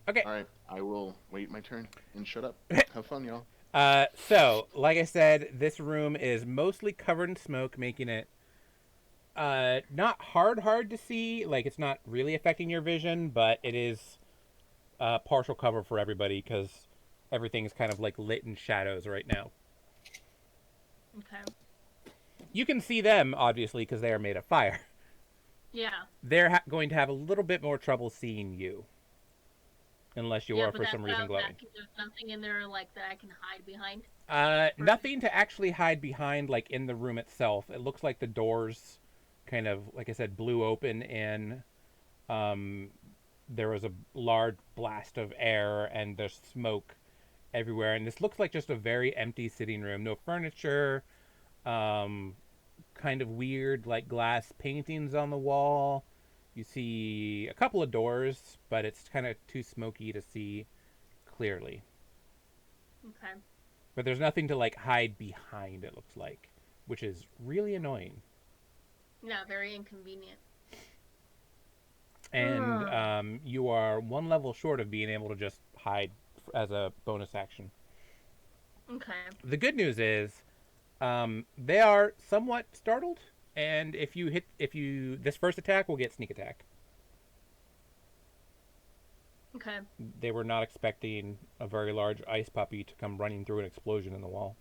Okay. All right. I will wait my turn and shut up. Have fun, y'all. So, like I said, this room is mostly covered in smoke, making it not hard to see. Like, it's not really affecting your vision, but it is partial cover for everybody because everything's kind of like lit in shadows right now. Okay. You can see them, obviously, because they are made of fire. Yeah. They're going to have a little bit more trouble seeing you. Unless you are, for some reason, glowing. There's nothing in there, like, that I can hide behind? Nothing to actually hide behind, like, in the room itself. It looks like the doors kind of, like I said, blew open and there was a large blast of air and there's smoke everywhere, and this looks like just a very empty sitting room. No furniture, kind of weird like glass paintings on the wall. You see a couple of doors, but it's kind of too smoky to see clearly. Okay. But there's nothing to like hide behind, it looks like, which is really annoying. Yeah, very inconvenient. And you are one level short of being able to just hide as a bonus action. Okay. The good news is, they are somewhat startled, and this first attack will get sneak attack. Okay. They were not expecting a very large ice puppy to come running through an explosion in the wall.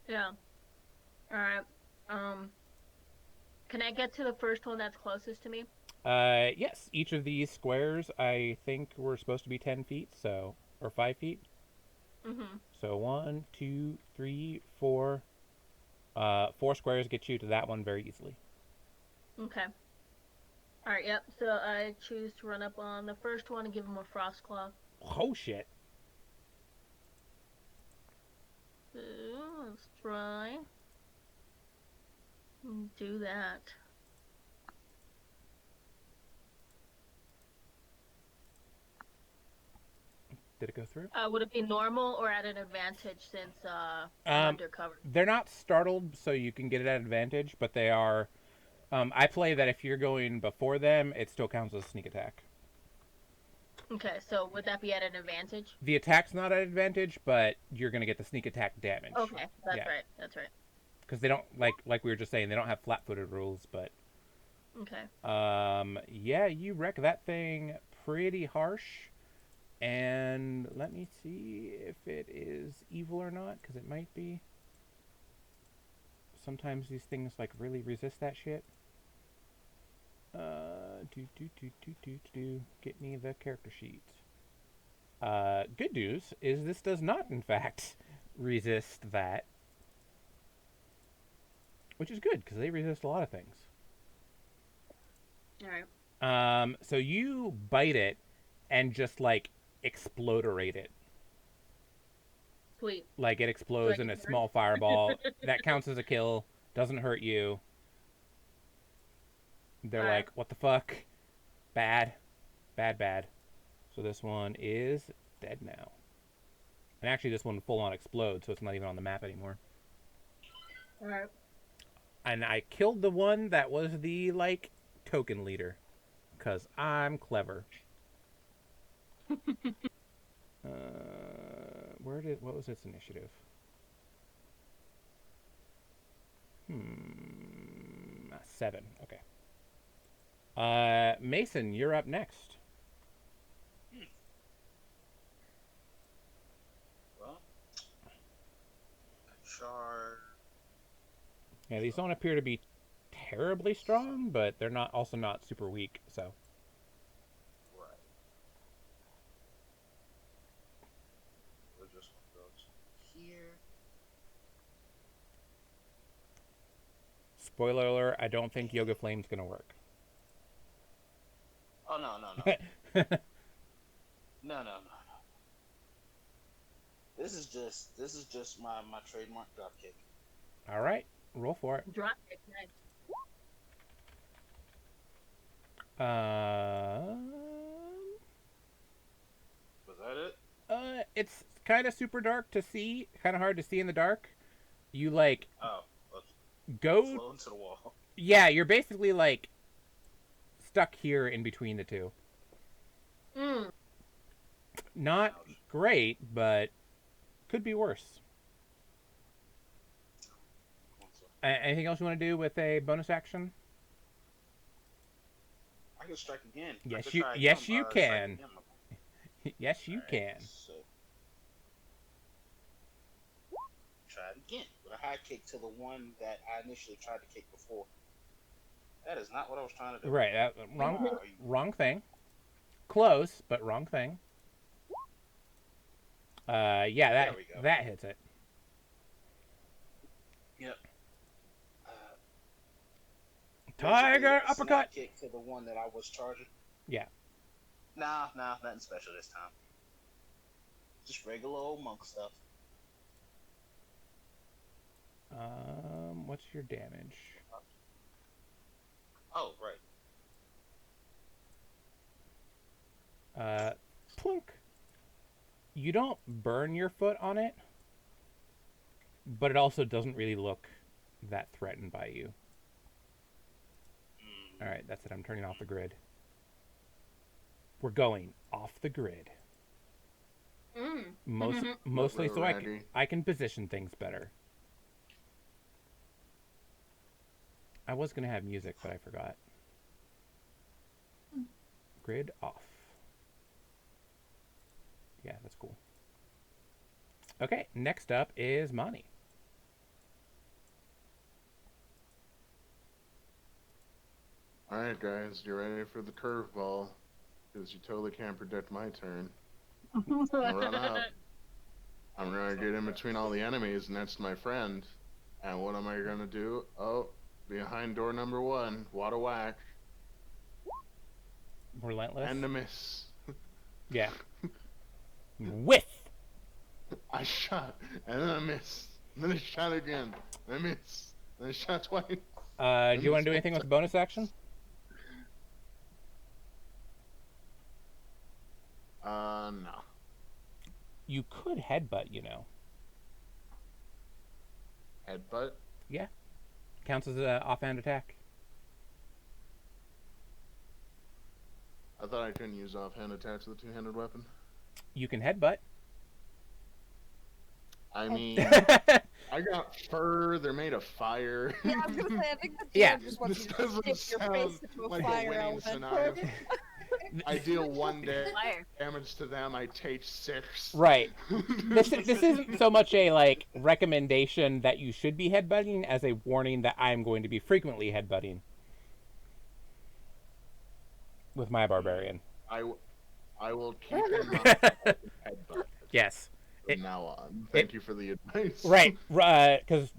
Yeah. Alright. Can I get to the first one that's closest to me? Yes. Each of these squares, I think, were supposed to be 10 feet, or 5 feet. Mm-hmm. So 1, 2, 3, 4, 4 squares get you to that one very easily. Okay. Alright, yep. So I choose to run up on the first one and give him a frost claw. Oh shit. Let's try. Do that. Did it go through? Would it be normal or at an advantage since I'm undercover? They're not startled, so you can get it at advantage, but they are. I play that if you're going before them, it still counts as a sneak attack. Okay, so would that be at an advantage? The attack's not at advantage, but you're gonna get the sneak attack damage. Okay, that's right. That's right. Because they don't like we were just saying, they don't have flat-footed rules, but. Okay. Yeah, you wreck that thing pretty harsh. And let me see if it is evil or not, because it might be. Sometimes these things like really resist that shit. Get me the character sheet. Good news is this does not, in fact, resist that. Which is good, because they resist a lot of things. Alright. So you bite it and just, like, exploderate it. Sweet. Like, it explodes in a small fireball. That counts as a kill. Doesn't hurt you. They're like, what the fuck? Bad. Bad, bad. So this one is dead now. And actually, this one full-on explodes, so it's not even on the map anymore. Alright. And I killed the one that was the, like, token leader. Because I'm clever. What was its initiative? 7. Okay. Mason, you're up next. Well, charge. Yeah, these don't appear to be terribly strong, but they're also not super weak, so. Right. We're just gonna go to here. Spoiler alert, I don't think Yoga Flame's gonna work. Oh no. No. This is just my trademark dropkick. Alright, roll for it. Drop kick, nice. Was that it? It's kind of super dark to see, kind of hard to see in the dark. You, like, go... Flow into the wall. Yeah, you're basically, like, stuck here in between the two. Not great, but could be worse. Anything else you want to do with a bonus action? I can strike again. Yes, you can. Yes, you can. So, try it again with a high kick to the one that I initially tried to kick before. That is not what I was trying to do. Right, wrong thing. Close, but wrong thing. Yeah, that hits it. Yep. Tiger uppercut. Kick to the one that I was charging. Yeah. Nah, nothing special this time. Just regular old monk stuff. What's your damage? Oh, right. Plunk. You don't burn your foot on it, but it also doesn't really look that threatened by you. Alright, that's it. I'm turning off the grid. We're going off the grid. Mostly so I can position things better. I was going to have music, but I forgot. Grid off. Yeah, that's cool. Okay, next up is Monty. Alright, guys, you ready for the curveball? Because you totally can't predict my turn. I'm gonna run up. I'm gonna get in between all the enemies next to my friend, And what am I gonna do? Oh, behind door number 1. What a whack. Relentless. And a miss. Yeah. Whiff. I shot, and then I missed. And then I shot again. And I missed. And I shot twice. Do you want to do anything with the bonus action? No. You could headbutt, you know. Headbutt? Yeah. Counts as an offhand attack. I thought I couldn't use offhand attacks with a two-handed weapon. You can headbutt. I mean, I got fur. They're made of fire. Yeah, I was gonna say, I think the DM Yeah. just wants This you to doesn't dip your face sound into a like a fire winning element. scenario. I deal 1 Fire. damage to them. I take 6. Right. This isn't so much a like recommendation that you should be headbutting as a warning that I'm going to be frequently headbutting with my barbarian. I will keep in mind headbutt Yes. from now on. Thank you for the advice. Right. Because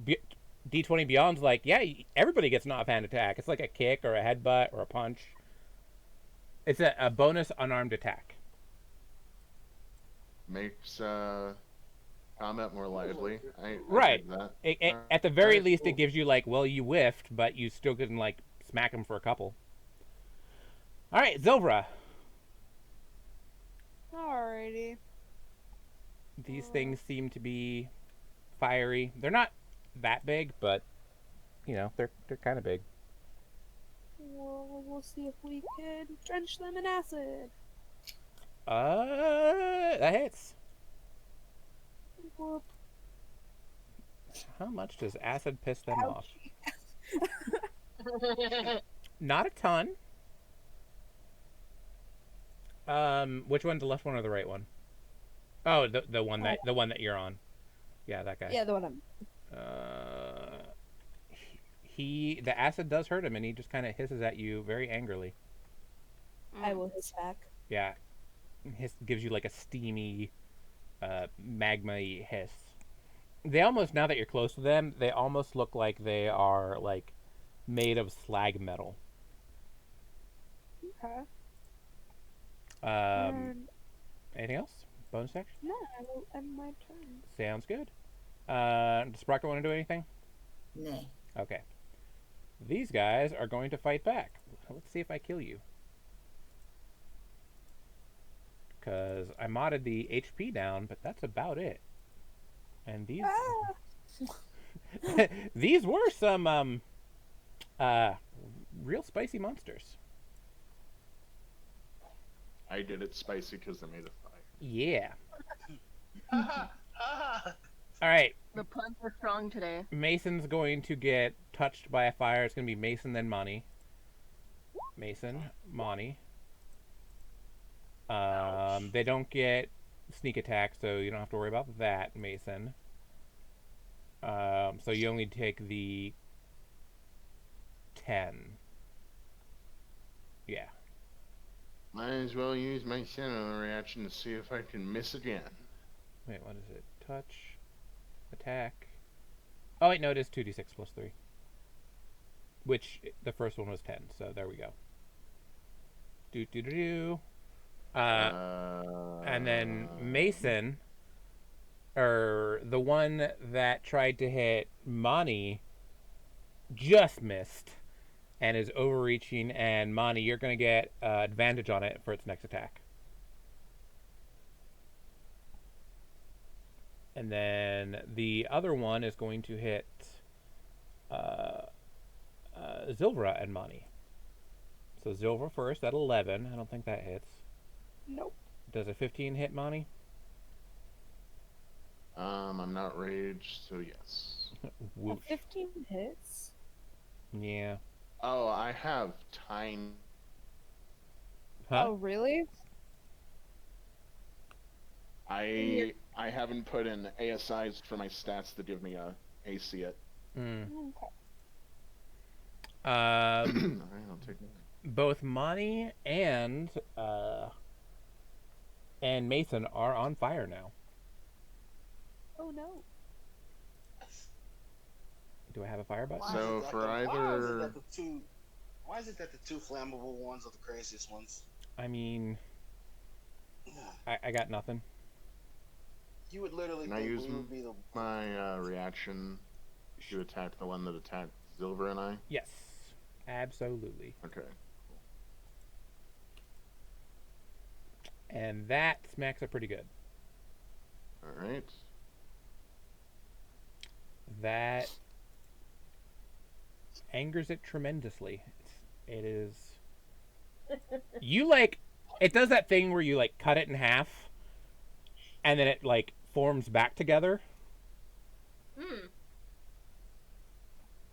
D20 Beyond's like, yeah, everybody gets an offhand attack. It's like a kick or a headbutt or a punch. It's a bonus unarmed attack. Makes combat more lively. I Right. dig that. At the very Alright, least, cool. it gives you like, well, you whiffed, but you still can like smack him for a couple. All right, Zilvra. Alrighty. These things seem to be fiery. They're not that big, but you know, they're kind of big. Well, we'll see if we can drench them in acid. That hits. Whoop. How much does acid piss them off? Ouch. Not a ton. Which one's the left one or the right one? Oh, the one that you're on. Yeah, that guy. Yeah, the one I'm. The acid does hurt him, and he just kind of hisses at you very angrily. I will hiss back. Yeah, gives you like a steamy, magma-y hiss. They almost, now that you're close to them, they almost look like they are like made of slag metal. Okay. Anything else? Bonus action? No, I will end my turn. Sounds good. Does Sprocket want to do anything? Nah. Okay. These guys are going to fight back. Let's see if I kill you. Because I modded the HP down, but that's about it. And these... these were some, real spicy monsters. I did it spicy because they made of fire. Yeah. Ah, ah. Alright. The puns are strong today. Mason's going to get touched by a fire. It's going to be Mason, then Monty. Mason, Monty. They don't get sneak attack, so you don't have to worry about that, Mason. So you only take the 10. Yeah. Might as well use my sentinel reaction to see if I can miss again. Wait, what is it? Touch. Attack. Oh, wait, no, it is 2d6 plus 3. Which, the first one was 10, so there we go. Do. And then Mason, or the one that tried to hit Monty, just missed and is overreaching. And Monty, you're going to get advantage on it for its next attack. And then the other one is going to hit Zilvra and Monty. So Zilvra first at 11. I don't think that hits. Nope. Does a 15 hit, Monty? I'm not raged, so yes. A 15 hits. Yeah. Oh, I have time. Huh? Oh, really? I haven't put in ASIs for my stats to give me a AC yet. Mm. Okay. Alright, I'll take that. Both Monty and Mason are on fire now. Oh no. Do I have a fire button? So for either... Why is it that the two flammable ones are the craziest ones? I mean, I got nothing. You would literally Can I think use we would be the... my reaction to attack the one that attacked Silver and I? Yes, absolutely. Okay. And that smacks it pretty good. Alright. That angers it tremendously. It is... You, like... It does that thing where you, like, cut it in half, and then it, like, forms back together.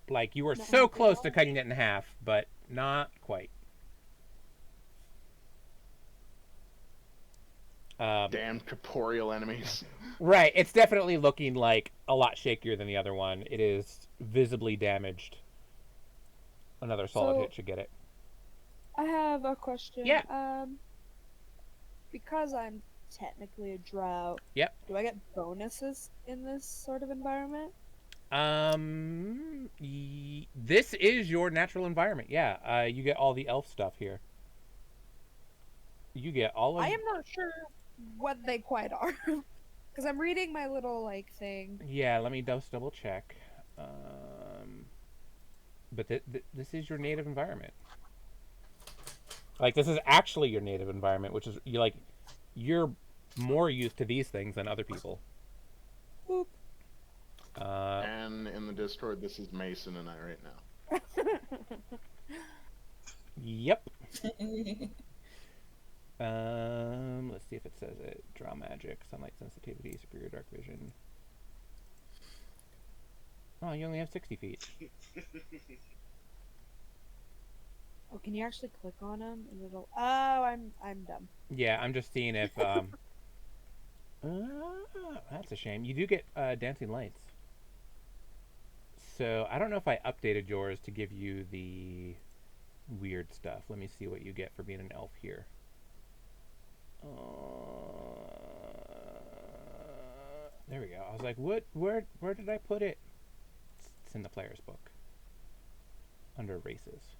Like, you were so close to cutting it in half, but not quite. Damn corporeal enemies. Right, it's definitely looking like a lot shakier than the other one. It is visibly damaged. Another solid hit should get it. I have a question. Yeah. Because I'm technically a drow. Yep. Do I get bonuses in this sort of environment? This is your natural environment. Yeah. You get all the elf stuff here. You get all of... I am not sure what they quite are. Because I'm reading my little, like, thing. Yeah, let me just double check. But this is your native environment. Like, this is actually your native environment, which is, you're more used to these things than other people. Boop. And in the Discord, this is Mason and I right now. Yep. Let's see if it says it. Draw magic, sunlight sensitivity, superior dark vision. Oh, you only have 60 feet. Oh, can you actually click on them and it'll... Oh, I'm dumb. Yeah, I'm just seeing if that's a shame. You do get dancing lights. So I don't know if I updated yours to give you the weird stuff. Let me see what you get for being an elf here. There we go. I was like, what? Where did I put it? It's in the player's book under races.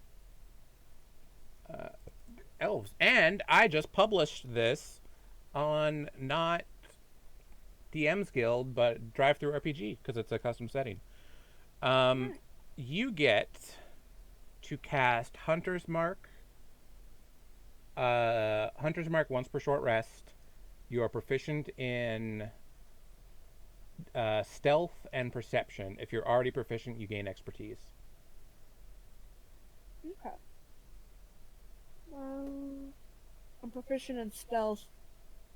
Elves. And I just published this on not DM's Guild, but Drive Through RPG, because it's a custom setting. You get to cast Hunter's Mark. Hunter's Mark once per short rest. You are proficient in stealth and perception. If you're already proficient, you gain expertise. Okay. I'm proficient in stealth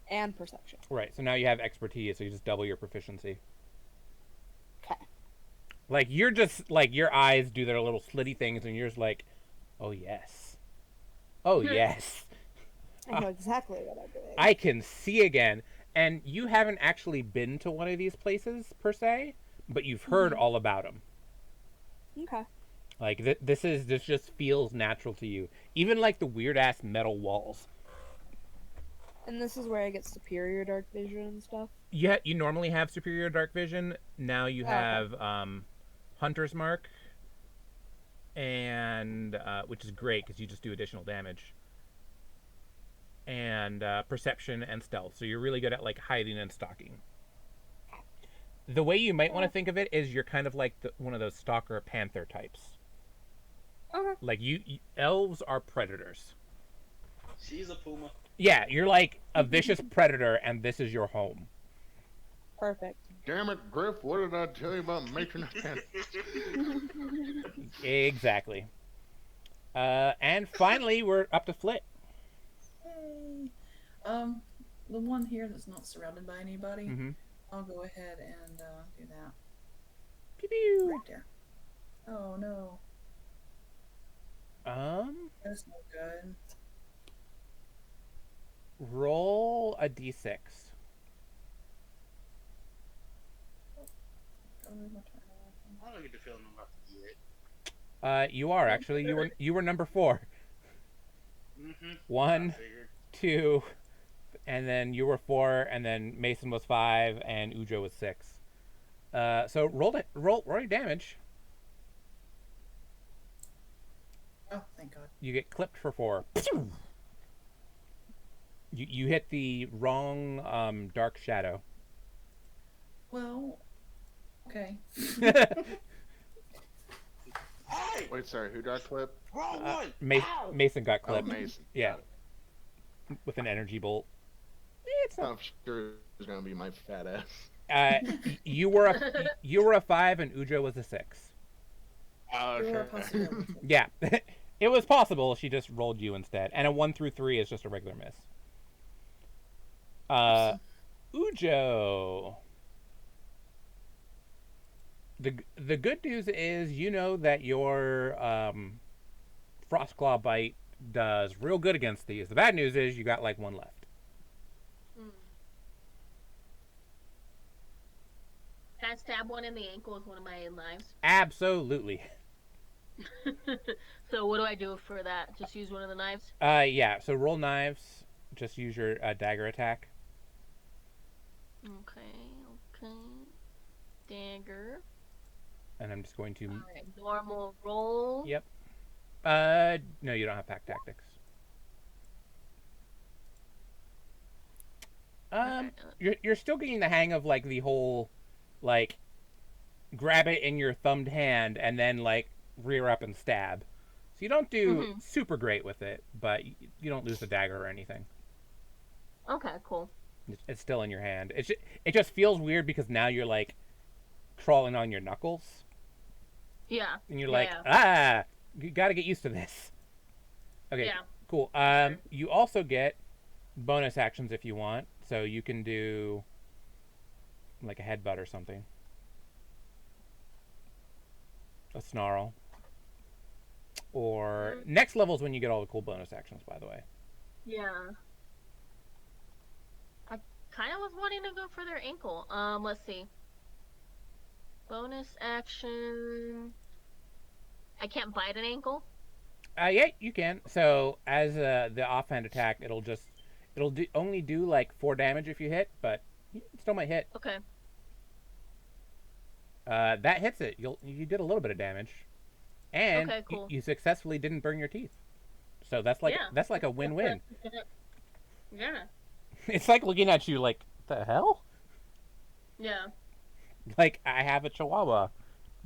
and perception. Right, so now you have expertise, so you just double your proficiency. Okay. Like, you're just, like, your eyes do their little slitty things, and you're just like, oh, yes. Oh, yes. I know exactly what I'm doing. I can see again. And you haven't actually been to one of these places, per se, but you've heard all about them. Okay. Like, this just feels natural to you. Even, like, the weird-ass metal walls. And this is where I get superior dark vision and stuff? Yeah, you normally have superior dark vision. Now you have Hunter's Mark, and which is great, because you just do additional damage. And perception and stealth. So you're really good at, like, hiding and stalking. The way you might want to think of it is you're kind of like one of those stalker panther types. Okay. Like, elves are predators. She's a puma. Yeah, you're like a vicious predator, and this is your home. Perfect. Damn it, Griff, what did I tell you about making a tent? Exactly. And finally, we're up to Flit. Hey. The one here that's not surrounded by anybody, I'll go ahead and do that. Pew pew. Right there. Oh no. That's no good. Roll a d6. I don't get the feeling I'm about to get. You are actually. You were number 4. 1, 2, and then you were 4, and then Mason was 5, and Ujo was 6. So roll your damage. Oh, thank God. You get clipped for 4. You hit the wrong dark shadow. Well, okay. Hey! Wait, sorry, who got clipped? Wrong one! Ow! Mason got Oh, clipped. Mason. Yeah, Got it. with an energy bolt. It's not. I'm sure it's gonna be my fat ass. You were a 5 and Ujo was a 6. Oh, There were okay. possibilities. Yeah, it was possible. She just rolled you instead, and a 1 through 3 is just a regular miss. Ujo. The good news is you know that your Frostclaw bite does real good against these. The bad news is you got like 1 left. Can I stab one in the ankle with one of my knives? Absolutely. So what do I do for that? Just use one of the knives? Yeah. So roll knives. Just use your dagger attack. Okay. Dagger. And I'm just going to. Alright, normal roll. Yep. No, you don't have pack tactics. You're still getting the hang of like the whole, like, grab it in your thumbed hand and then like rear up and stab. So you don't do super great with it, but you don't lose the dagger or anything. Okay, cool. It's still in your hand. It just feels weird because now you're like crawling on your knuckles. Yeah. And you're yeah. You got to get used to this. Okay. Yeah. Cool. You also get bonus actions if you want, so you can do like a headbutt or something, a snarl, or next level is when you get all the cool bonus actions. By the way. Yeah. I kind of was wanting to go for their ankle. Let's see. Bonus action. I can't bite an ankle. Yeah, you can. So as the offhand attack, it'll only do like 4 damage if you hit, but it still might hit. Okay. That hits it. You did a little bit of damage, and Okay, cool. you successfully didn't burn your teeth. So that's like a win-win. Yeah. It's like looking at you like, the hell? Yeah. Like I have a chihuahua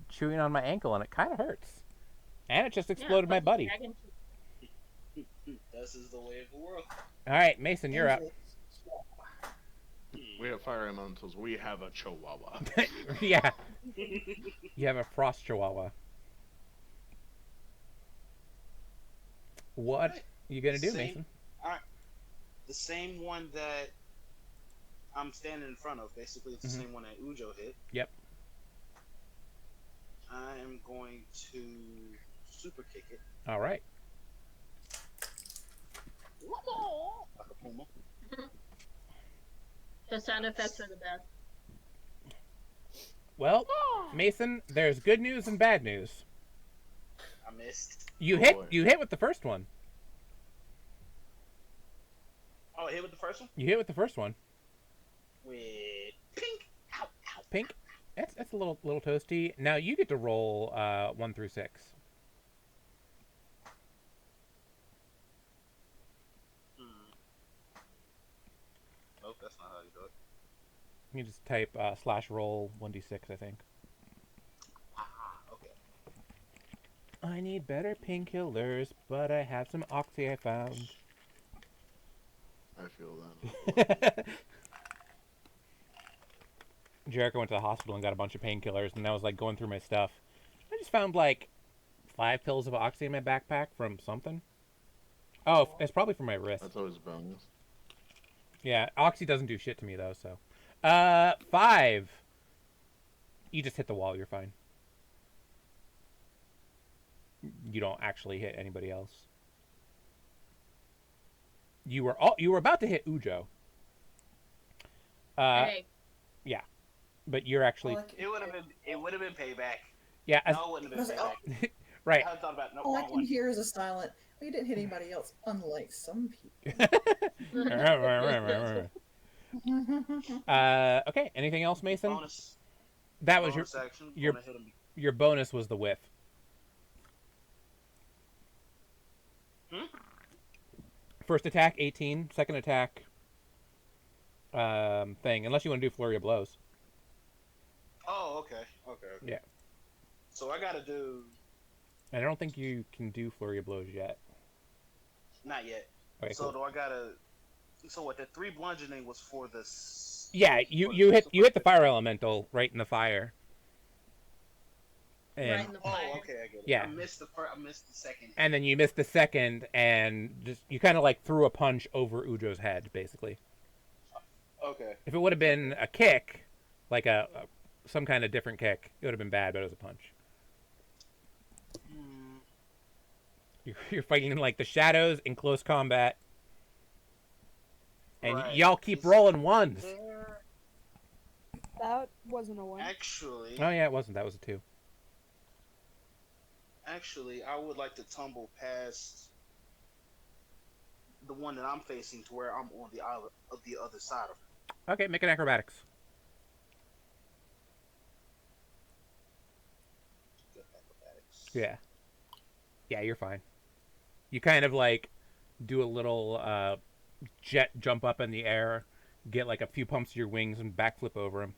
chewing on my ankle and it kind of hurts, and it just exploded my buddy. This is the way of the world. All right, Mason, you're up. We have fire elementals. We have a chihuahua. Yeah. You have a frost chihuahua. What you gonna do, Mason? The same one that I'm standing in front of. Basically, it's the same one that Ujo hit. Yep. I am going to super kick it. All right. Like a puma. The sound effects are the best. Well, Mason, there's good news and bad news. I missed. You hit with the first one. Oh, I hit with the first one? You hit with the first one. With pink. Ow, ow. Pink. That's a little toasty. Now you get to roll 1 through 6. Nope, that's not how you do it. You just type /roll 1d6, I think. Okay. I need better painkillers, but I have some oxy I found. I feel that. Jericho went to the hospital and got a bunch of painkillers, and I was like going through my stuff. I just found like 5 pills of oxy in my backpack from something. Oh, it's probably from my wrist. That's always a bonus. Yeah, oxy doesn't do shit to me though, so. 5. You just hit the wall, you're fine. You don't actually hit anybody else. You were about to hit Ujo. Hey. Yeah. But you're actually It would have been payback. Yeah, No, it wouldn't have been payback. right. I thought about All I wrong can one. hear is a silent. We didn't hit anybody else, unlike some people. Okay, anything else, Mason? Bonus. That was Bonus action. your Gonna hit him. your bonus was the whiff. Hmm? First attack 18, second attack thing, unless you want to do flurry of blows. Oh, okay. Okay. Yeah. So I gotta do. And I don't think you can do flurry of blows yet. Not yet. Okay, So cool. do I gotta? So what? The 3 bludgeoning was for this. Yeah, you hit the fire elemental right in the fire. And Right in the fire. Oh, okay, I get it. Yeah. I missed the first. I missed the second. and then you missed the second, and just you kind of like threw a punch over Ujo's head, basically. Okay. If it would have been a kick, like some kind of different kick, it would have been bad, but it was a punch. You're fighting in like the shadows in close combat, and Right. y'all keep rolling ones. That wasn't a one. Actually, Oh yeah, it wasn't. That was a 2. actually, I would like to tumble past the one that I'm facing to where I'm on the other side of it. Okay, make an acrobatics. Good acrobatics. Yeah. Yeah, you're fine. You kind of like do a little jet jump up in the air, get like a few pumps of your wings, and backflip over him.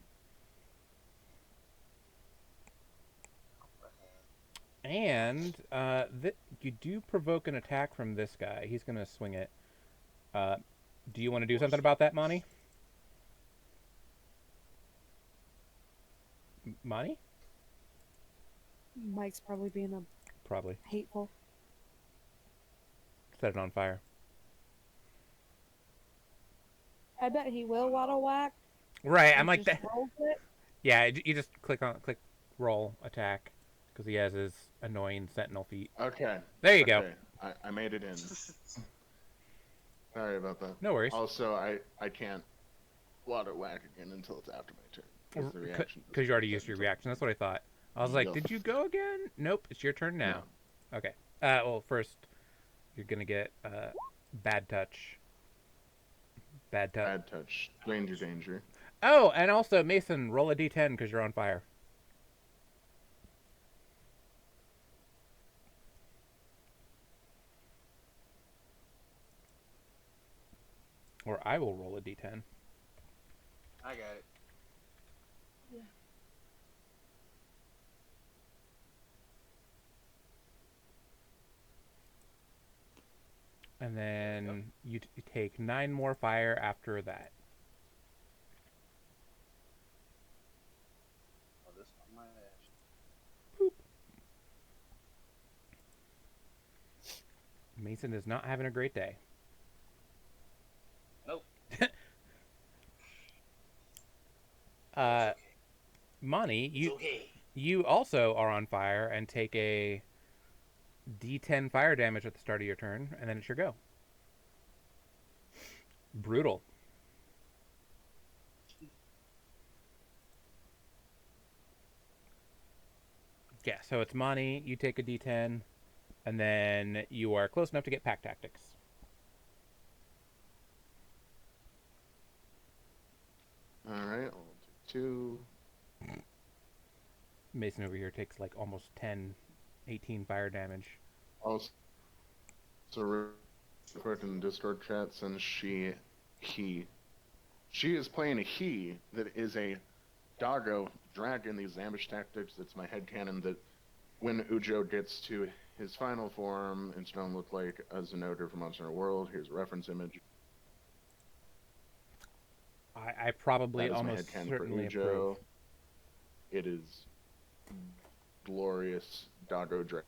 And you do provoke an attack from this guy. He's going to swing it. Do you want to do something about that, Monty? Monty? Mike's probably being a Probably. hateful. Set it on fire. I bet he will waddle whack. Right, I'm and like just that. rolls it. Yeah, you just click roll attack because he has his annoying sentinel feet. Okay. There you go. I made it in. Sorry about that. No worries. Also, I can't water whack again until it's after my turn. Because you already used your reaction. That's what I thought. I was like, Yup. did you go again? Nope, it's your turn now. No. Okay. Well, first, you're going to get bad touch. Bad touch. Bad touch. Danger, danger. Oh, and also, Mason, roll a d10 because you're on fire. Or I will roll a d10. I got it. And then you take 9 more fire after that. Oh, this one might have. Mason is not having a great day. Nope. Monty, It's okay. you also are on fire and take a d10 fire damage at the start of your turn, and then it's your go. Brutal. Yeah, so it's Monty, you take a d10, and then you are close enough to get pack tactics. Alright, I'll do 2. Mason over here takes like almost 10, 18 fire damage. Also, report in the Discord chat since she is playing a he that is a doggo dragon. These ambush tactics. It's my headcanon that when Ujo gets to his final form, it's gonna look like a Zenoder from Monster Hunter World. Here's a reference image. I probably That is my almost headcanon certainly for Ujo. approve. It is glorious doggo dragon.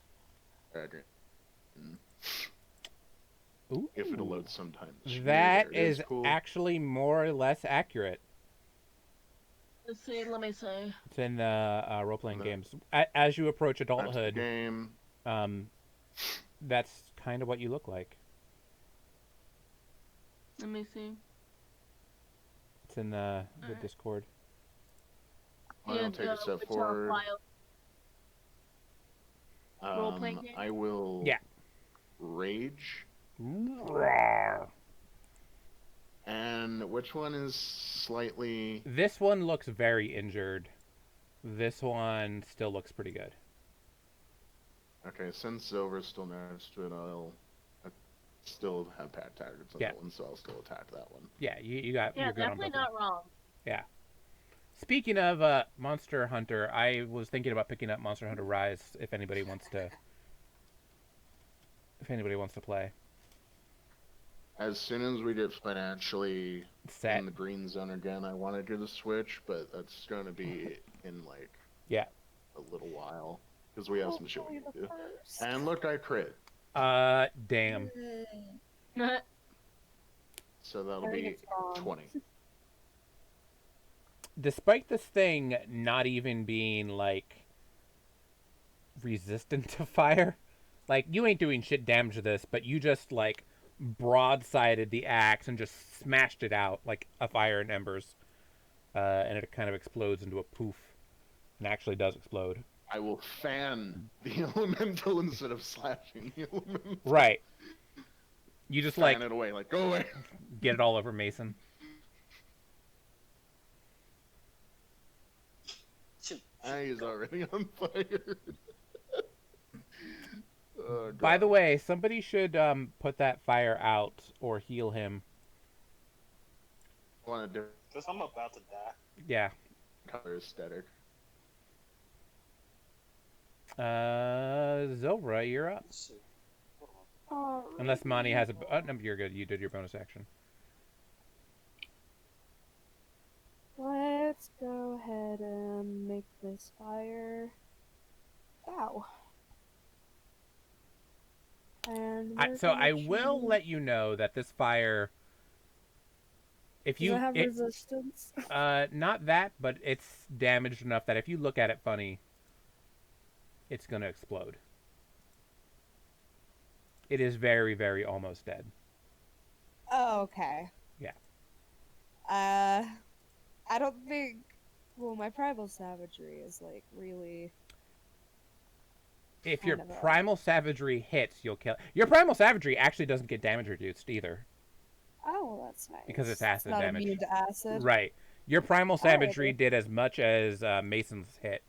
Ooh. If it'll load sometime. this year, That there it is cool. actually more or less accurate. Let's see. Let me see. It's in the role-playing The- games. As you approach That's the adulthood, game. that's kind of what you look like. Let me see. It's in the Alright. Discord. I'll take a step which forward. file? Role-playing game? I will. Yeah. Rage. And which one is slightly? This one looks very injured. This one still looks pretty good. Okay, since Silver's still next to it, I'll still have pat targets on Yeah. that one, so I'll still attack that one. Yeah, you got. Yeah, You're good on definitely both. not wrong. Yeah. Speaking of Monster Hunter, I was thinking about picking up Monster Hunter Rise if anybody wants to. If anybody wants to play. As soon as we get financially Set. in the green zone again, I want to do the Switch, but that's going to be in like Yeah. a little while because we have some shit we Hopefully need to do. the first. And look, I crit, Damn. so that'll I think be it's gone. 20. Despite this thing not even being like resistant to fire, like you ain't doing shit damage to this, but you just like broadsided the axe and just smashed it out like a fire and embers, and it kind of explodes into a poof, and actually does explode. I will fan the elemental instead of slashing the elemental. Right. You just Fan like it away, like go away. get it all over Mason. He's already on fire. Oh, By God. the way, somebody should put that fire out or heal him. Want to do Because I'm about to die. Yeah. color aesthetic. Zilra, you're up. Let's see. Unless Monty has a... Oh, no, you're good. You did your bonus action. Let's go ahead and make this fire. Ow. And So I will let you know that this fire... If Does you... it have it- resistance? not that, but it's damaged enough that if you look at it funny, it's going to explode. It is very, very almost dead. Oh, okay. Yeah. I don't think. Well, my primal savagery is like really. If your Kind of a- primal savagery hits, you'll kill... Your primal savagery actually doesn't get damage reduced either. Oh, well, that's nice. Because it's acid not damage. immune to acid. Right. Your primal savagery Alrighty. did as much as Mason's hit.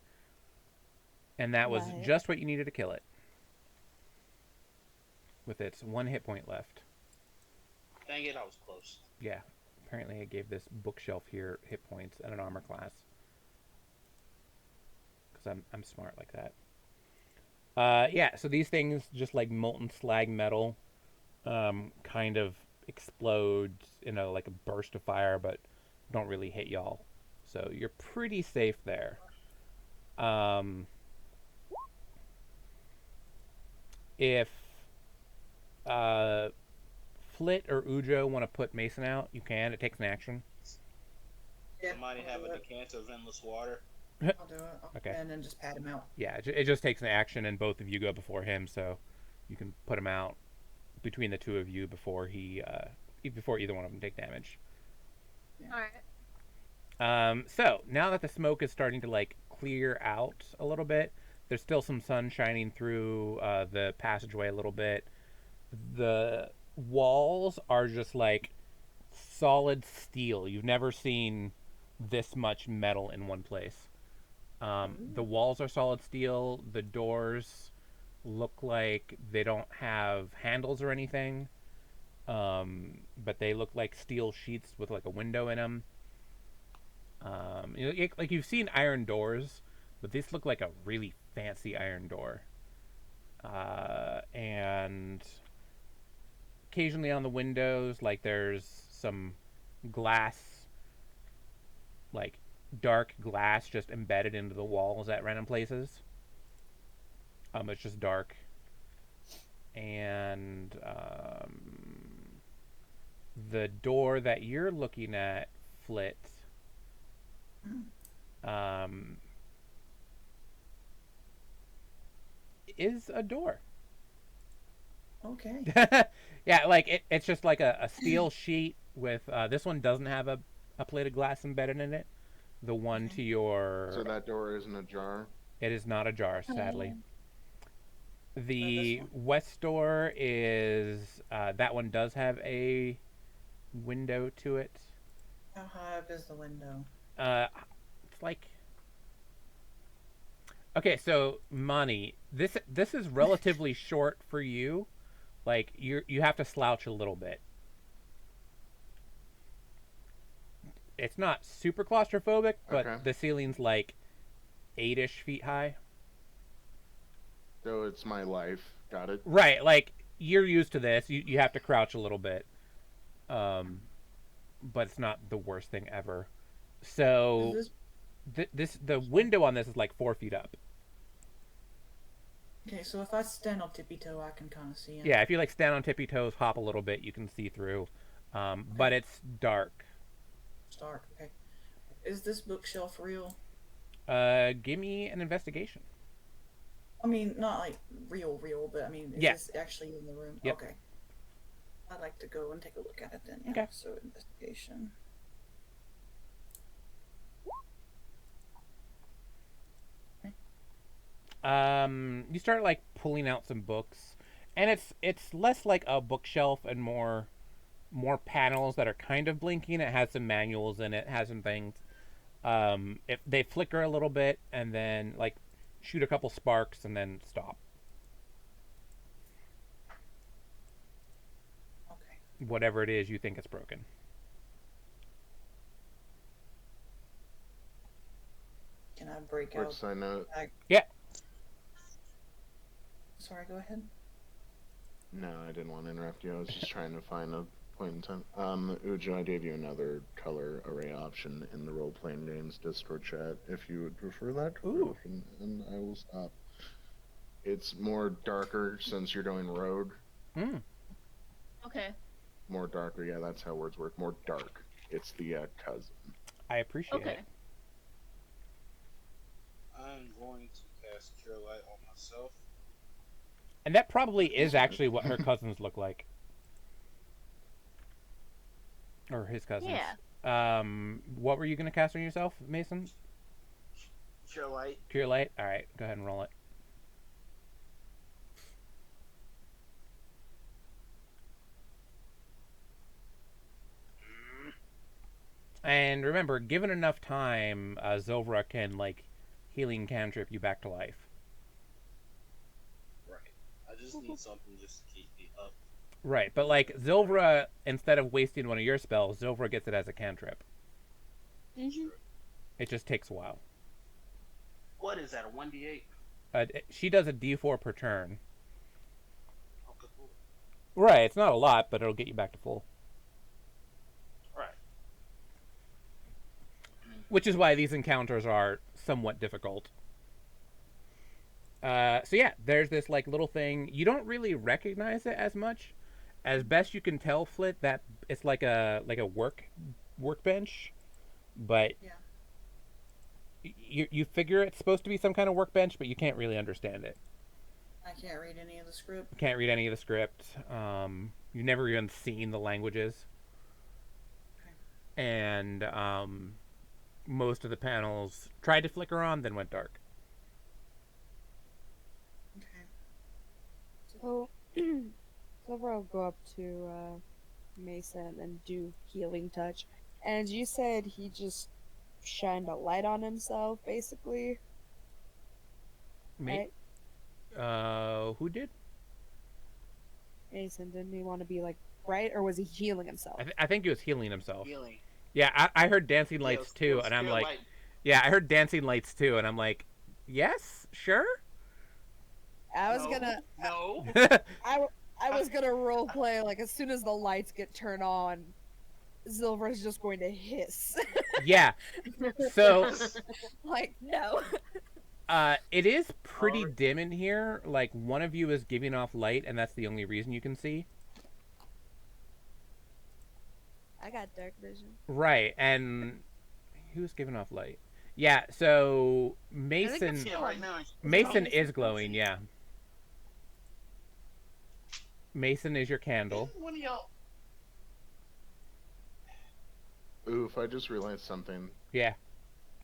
And that was Right. just what you needed to kill it. With its 1 hit point left. Dang it, I was close. Yeah. Apparently I gave this bookshelf here hit points at an armor class. Because I'm smart like that. Yeah, so these things, just like molten slag metal, kind of explode in like a burst of fire, but don't really hit y'all. So you're pretty safe there. If Flit or Ujo want to put Mason out, you can. It takes an action. Yeah, Somebody I'll have do a it. decanter of endless water. I'll do it. Okay. And then just pat him out. Yeah, it just takes an action, and both of you go before him, so you can put him out between the two of you before before either one of them take damage. Alright. So now that the smoke is starting to like clear out a little bit, there's still some sun shining through the passageway a little bit. The walls are just like solid steel. You've never seen this much metal in one place. The walls are solid steel. The doors look like they don't have handles or anything, but they look like steel sheets with like a window in them. Like you've seen iron doors, but these look like a really fancy iron door. And occasionally on the windows, like there's some glass, like dark glass just embedded into the walls at random places. It's just dark. And the door that you're looking at, Flit, is a door. Okay. Yeah, like it's just like a steel sheet with this one doesn't have a plate of glass embedded in it. The one to your So that door isn't ajar. it is not ajar, sadly. The this west door is that one does have a window to it. How high up is the window? It's like okay, so Mani, this is relatively short for you, Like you have to slouch a little bit. It's not super claustrophobic, but Okay. the ceiling's like 8-ish feet high. So it's my life. Got it. Right, like you're used to this. You have to crouch a little bit, but it's not the worst thing ever. Is So this the window on this is like 4 feet up. okay? So if I stand on tippy toe, I can kind of see him. Yeah, if you like stand on tippy toes, hop a little bit, you can see through. But it's dark. It's dark. Okay. Is this bookshelf real? Give me an investigation. I mean, not like real, but I mean, is Yeah. this actually in the room? Yep. Okay. I'd like to go and take a look at it then. Yeah. Okay. So investigation. You start like pulling out some books, and it's less like a bookshelf and more panels that are kind of blinking. It has some manuals in it, has some things. If they flicker a little bit and then like shoot a couple sparks and then stop. Okay. Whatever it is you think it's broken. Can I break Quick out? side note. Yeah. Sorry. Go ahead. No, I didn't want to interrupt you. I was just trying to find a point in time. Ujo, I gave you another color array option in the role-playing games Discord chat if you would prefer that. Ooh. And I will stop. It's more darker since you're going rogue. Mm. Okay. More darker, yeah, that's how words work. More dark. It's the cousin. I appreciate Okay. it. I'm going to cast Cure Light on myself. And that probably is actually what her cousins look like. Or his cousins. Yeah. What were you gonna cast on yourself, Mason? Cure Light. Cure light? Alright, go ahead and roll it. And remember, given enough time, Zilvra can like healing cantrip you back to life. Right. I just need something just to keep me up. Right, but like Zilvra, instead of wasting one of your spells, Zilvra gets it as a cantrip. Mm-hmm. It just takes a while. What is that? A 1d8? She does a D4 per turn. Okay, cool. Right, it's not a lot, but it'll get you back to full. Right. Which is why these encounters are somewhat difficult. So yeah, there's this like little thing. You don't really recognize it as much. As best you can tell, Flit, that it's like a workbench, but Yeah. you figure it's supposed to be some kind of workbench, but you can't really understand it. I can't read any of the script. You can't read any of the script. You've never even seen the languages. Okay. And most of the panels tried to flicker on, then went dark. Okay. So, Silver will go up to Mason and do healing touch. And you said he just shined a light on himself, basically. Right? Who did? Mason, didn't he want to be like bright, or was he healing himself? I think he was healing himself. Healing. Yeah, I heard dancing lights It too, was and I'm Cure like, Light. yeah, I heard dancing lights too, and I'm like, yes, sure. I was No. gonna, No. I was gonna role play like as soon as the lights get turned on, Silver's just going to hiss. Yeah. So, Like, no. it is pretty dim in here. Like one of you is giving off light, and that's the only reason you can see. I got dark vision. Right, and who's giving off light? Yeah, so I think it's Yeah, right now. Mason is glowing. Yeah. Mason is your candle. One of y'all. Oof, I just realized something. Yeah.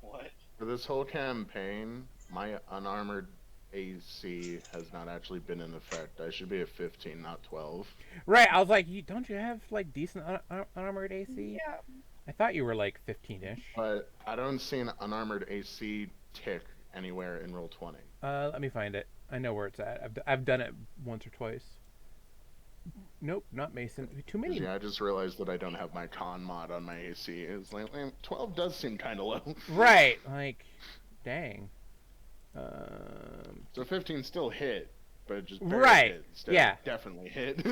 What? For this whole campaign, my unarmored AC has not actually been in effect. I should be at 15, not 12. Right. I was like, don't you have like decent unarmored AC? Yeah. I thought you were like 15-ish. But I don't see an unarmored AC tick anywhere in Roll 20. Let me find it. I know where it's at. I've done it once or twice. Nope, not Mason. Too many. Yeah, I just realized that I don't have my con mod on my AC. It's like 12 does seem kind of low. Right. Like, dang. So 15 still hit, but it just barely Right. hit instead Yeah. of definitely hit.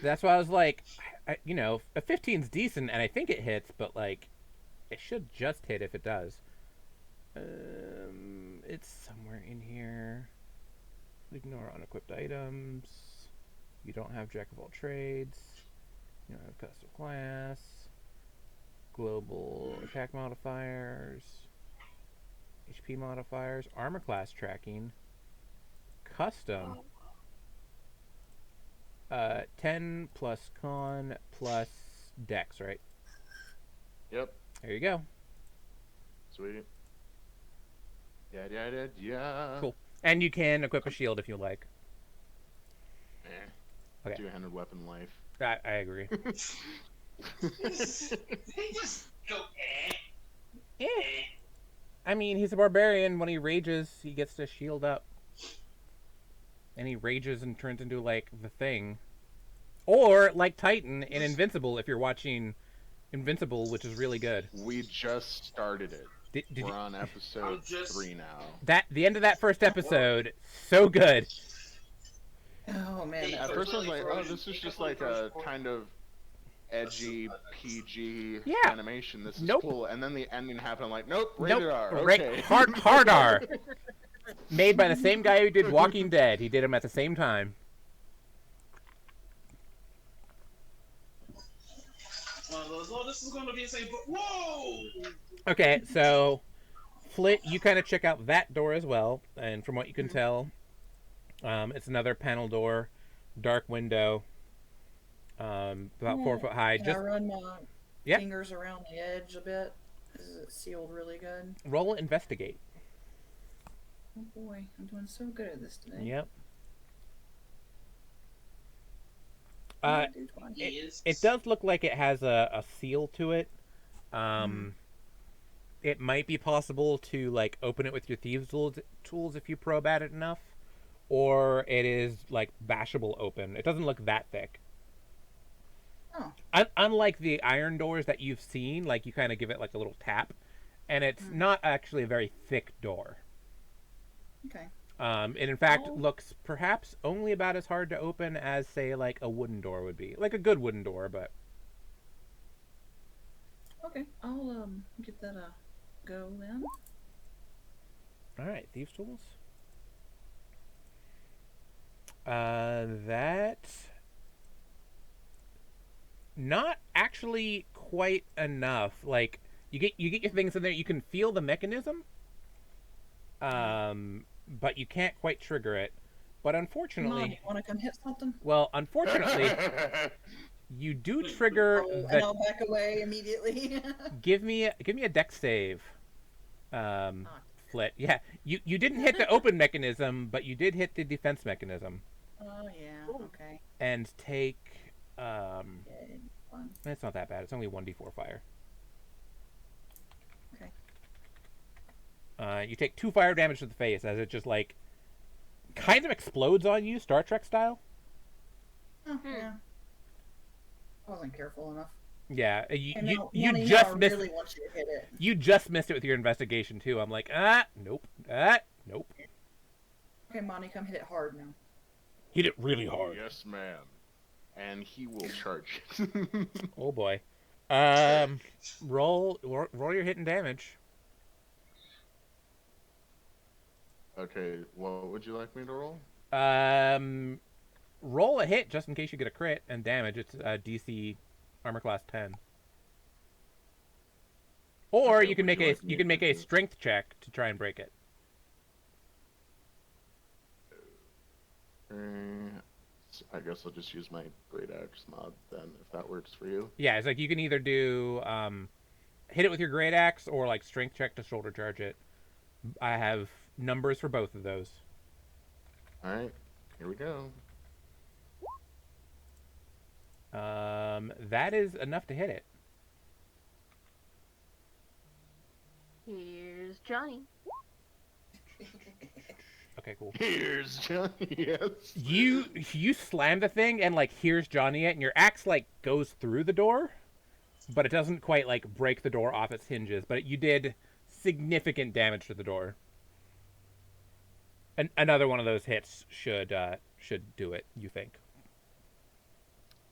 That's why I was like, a 15's decent, and I think it hits, but like, it should just hit if it does. It's somewhere in here. Ignore unequipped items. You don't have Jack of all trades. You don't have custom class. Global attack modifiers. HP modifiers. Armor class tracking. Custom. 10 plus con plus dex, right? Yep. There you go. Sweet. Yeah. Cool. And you can equip a shield if you like. Okay. Two-handed weapon life. I agree. He just go Eh. I mean, he's a barbarian. When he rages, he gets to shield up. And he rages and turns into, like, the Thing. Or, like Titan in Invincible, if you're watching Invincible, which is really good. We just started it. Did We're you, on episode 3 now. the end of that first episode, so good. Oh man. At first I was like, oh, this is just like a kind of edgy PG animation. This is cool. And then the ending happened. I'm like, nope, rated R. Okay. Hard R. Made by the same guy who did Walking Dead. He did them at the same time. Oh, this is going to be the same book. Whoa! Okay, so Flit, you kind of check out that door as well, and from what you can tell, it's another panel door, dark window, about 4 foot high. Can I run my Yep. fingers around the edge a bit? Is it sealed really good? Roll investigate. Oh boy, I'm doing so good at this today. Yep. I do 20. It does look like it has a seal to it. It might be possible to like open it with your thieves tools if you probe at it enough, or it is like bashable open. It doesn't look that thick. Oh. Unlike the iron doors that you've seen, like you kind of give it like a little tap, and it's not actually a very thick door. Okay. It in fact looks perhaps only about as hard to open as, say, like a wooden door would be. Like a good wooden door, but... Okay, I'll give that a go then. Alright, thieves tools. That... Not actually quite enough. Like, you get your things in there, you can feel the mechanism. But you can't quite trigger it. But unfortunately... Mom, you want to come hit something? Well, unfortunately, you do trigger and I'll back away immediately. Give me a dex save, Flit. Yeah, you didn't hit the open mechanism, but you did hit the defense mechanism. Oh, yeah, okay. And take... Yay, fun. It's not that bad. It's only 1d4 fire. You take 2 fire damage to the face as it just, like, kind of explodes on you, Star Trek style. Oh, yeah. I wasn't careful enough. Yeah, you Lonnie, just I missed. really want you to hit it. You just missed it with your investigation too. I'm like, nope, nope. Okay, Monty, come hit it hard now. Hit it really hard. Yes, ma'am. And he will charge. Oh boy. Roll your hit and damage. Okay, what would you like me to roll? Roll a hit just in case you get a crit and damage. It's DC armor class 10. Or Okay, you can would make a strength check to try and break it. I guess I'll just use my Great Axe mod then, if that works for you. Yeah, it's like you can either do hit it with your great axe or like strength check to shoulder charge it. I have numbers for both of those. Alright, here we go. That is enough to hit it. Here's Johnny. Okay, cool. Here's Johnny. Yes. You slam the thing and like here's Johnny it, and your axe like goes through the door, but it doesn't quite like break the door off its hinges. But you did significant damage to the door. Another one of those hits should do it. You think?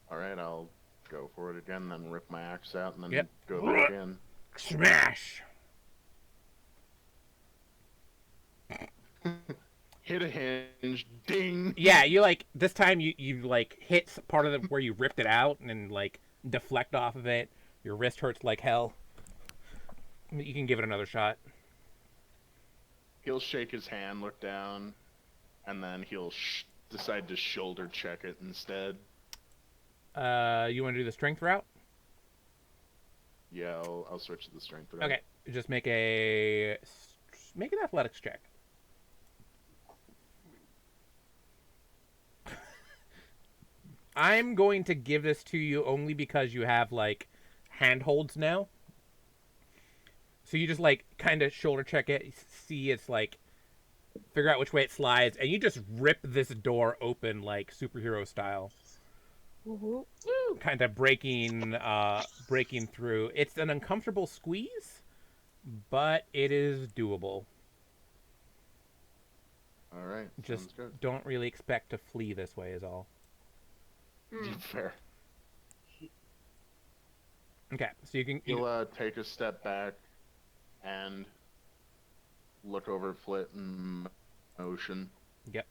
All right, I'll go for it again, then rip my axe out, and then Yep. go back in. Smash. Hit a hinge, ding. Yeah, you like this time you like hit part of the where you ripped it out and like deflect off of it. Your wrist hurts like hell. You can give it another shot. He'll shake his hand, look down, and then he'll decide to shoulder check it instead. You want to do the strength route? Yeah, I'll switch to the strength route. Okay, just make an athletics check. I'm going to give this to you only because you have like handholds now. So you just like kind of shoulder check it, see it's like figure out which way it slides, and you just rip this door open like superhero style. Woohoo. Kind of breaking through. It's an uncomfortable squeeze, but it is doable. All right, Just sounds good. don't really expect to flee this way is all. Fair. Okay, so you can... He'll take a step back and look over Flit and motion. Yep.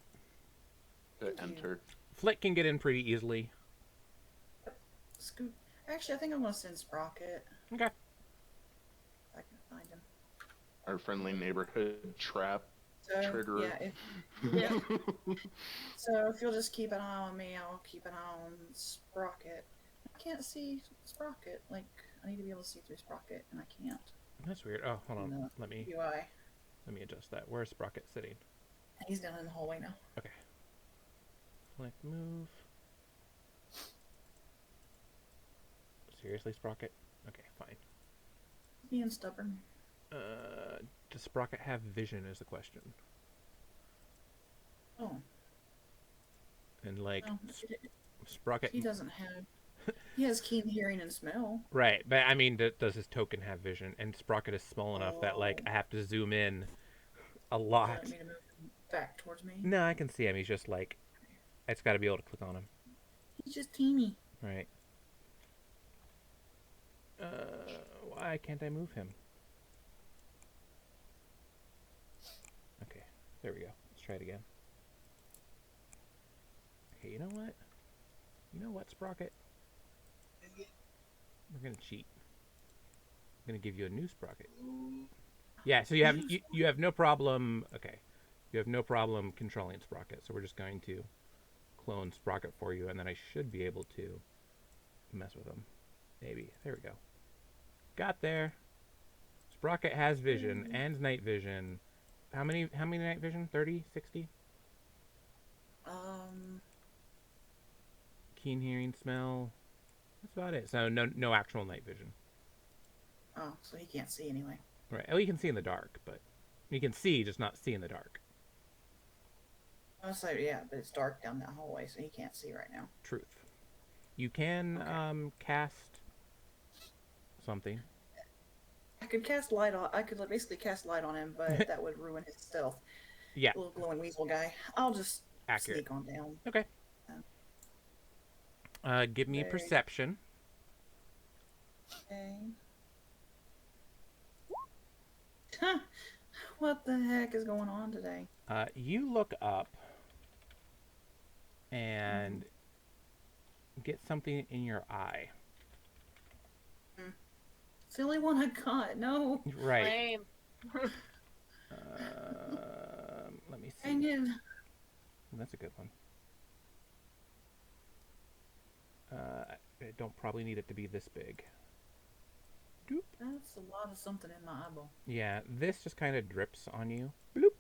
To enter. Flit can get in pretty easily. Scoot. Actually, I think I'm gonna send Sprocket. Okay. If I can find him. Our friendly neighborhood trap So, trigger. yeah, so if you'll just keep an eye on me, I'll keep an eye on Sprocket. I can't see Sprocket. Like, I need to be able to see through Sprocket, and I can't. That's weird. Oh, hold on. No. Let me adjust that. Where's Sprocket sitting? He's down in the hallway now. Okay. Click move. Seriously, Sprocket? Okay, fine. Being stubborn. Does Sprocket have vision is the question. Oh. And like No, Sprocket... he doesn't have... He has keen hearing and smell. Right, but I mean, does his token have vision? And Sprocket is small enough that like I have to zoom in a Do you lot. want me to move him back towards me? No, I can see him. He's just like, I just got to be able to click on him. He's just teeny. Right. Why can't I move him? Okay, there we go. Let's try it again. Okay, you know what? You know what, Sprocket? We're gonna cheat. I'm gonna give you a new Sprocket. Yeah, so you have no problem. Okay, you have no problem controlling Sprocket. So we're just going to clone Sprocket for you, and then I should be able to mess with him. Maybe. There we go. Got there. Sprocket has vision and night vision. How many night vision? 30, 60? Keen hearing, smell. That's about it. So no actual night vision. Oh, so he can't see anyway. Right. Oh, you can see in the dark, but you can see, just not see in the dark. Oh, so yeah, but it's dark down that hallway, so he can't see right now. Truth. You can cast something. I could cast light on. I could basically cast light on him, but that would ruin his stealth. Yeah. Little glowing weasel guy. I'll just Accurate. sneak on down. Okay. Give me Okay. perception. Okay. Huh. What the heck is going on today? You look up and get something in your eye. It's the only one I got. No. Right. Lame. Let me see. Dang it. That's a good one. I don't probably need it to be this big. Doop. That's a lot of something in my eyeball. Yeah, this just kind of drips on you. Bloop.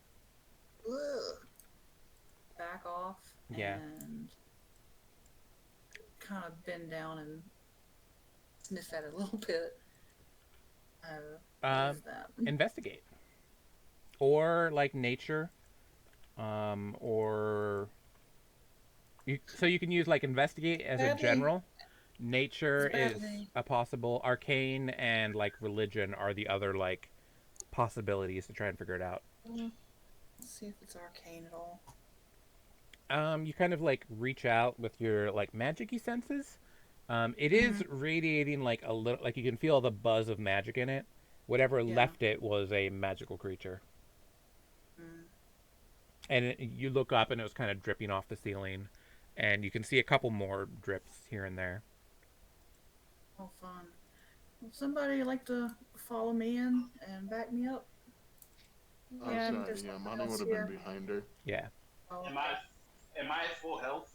Ugh. Back off. Yeah. And kind of bend down and sniff at it a little bit. What is that? Investigate. Or like nature. or so you can use like investigate as a Badly. general. Nature It's is badly. a possible. Arcane and like religion are the other like possibilities to try and figure it out. Let's see if it's arcane at all. You kind of like reach out with your like magic-y senses. It is radiating like a little, like you can feel the buzz of magic in it. Whatever Yeah. left it was a magical creature. Mm. And you look up and it was kind of dripping off the ceiling, and you can see a couple more drips here and there. Oh, fun. Would somebody like to follow me in and back me up? I'm Yeah, sorry, there's yeah, nothing Monty else would have here. been behind her. Yeah. Oh, Am I at full health?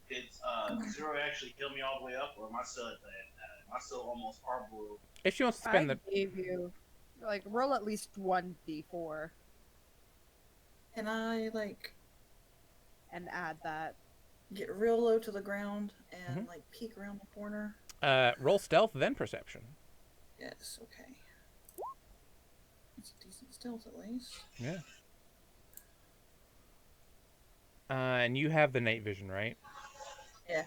Did Zero actually kill me all the way up, or am I still at that? Am I still almost parboiled? If she wants to I spend the gave you, like, roll at least 1d4 can I like and add that. get real low to the ground and Mhm. like peek around the corner? roll stealth then perception. Yes. Okay. It's a decent stealth at least. Yeah. And you have the night vision, right? Yeah.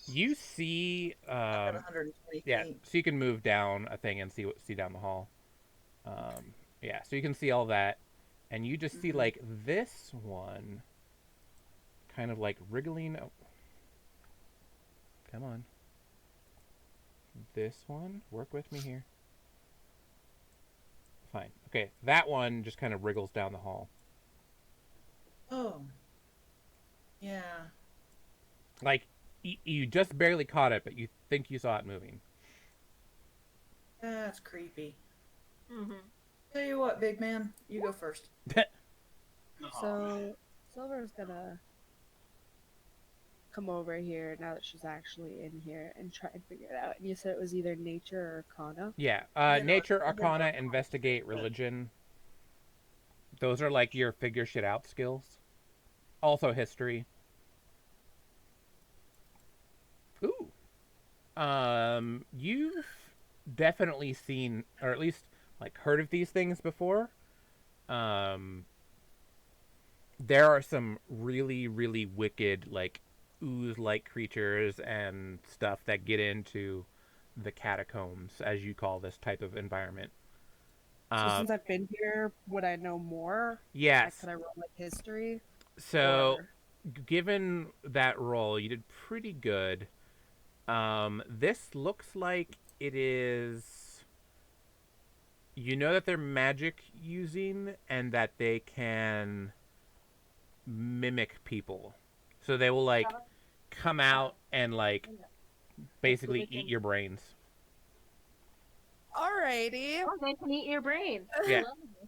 You see, At 120 yeah, feet. so you can move down a thing and see down the hall. Yeah, so you can see all that, and you just see like this one, kind of like wriggling. Oh. Come on. This one, work with me here. Fine. Okay, that one just kind of wriggles down the hall. Oh. Yeah. Like you just barely caught it, but you think you saw it moving. That's creepy. Mm-hmm. Tell you what, big man, you go first. So, Silver's gonna come over here now that she's actually in here and try and figure it out. And you said it was either nature or arcana? Yeah. Yeah, Nature, I'll go Arcana, for- Investigate, Religion. Those are like your figure shit out skills. Also history. Ooh. You've definitely seen, or at least like heard of these things before. There are some really, really wicked like ooze-like creatures and stuff that get into the catacombs, as you call this type of environment. So since I've been here, would I know more? Yes. Like, could I roll like history? So, Or- given that roll, you did pretty good. This looks like it is. You know that they're magic using and that they can mimic people. So they will like come out and like basically eat your brains. Alrighty. Oh, they can eat your brain. Yeah.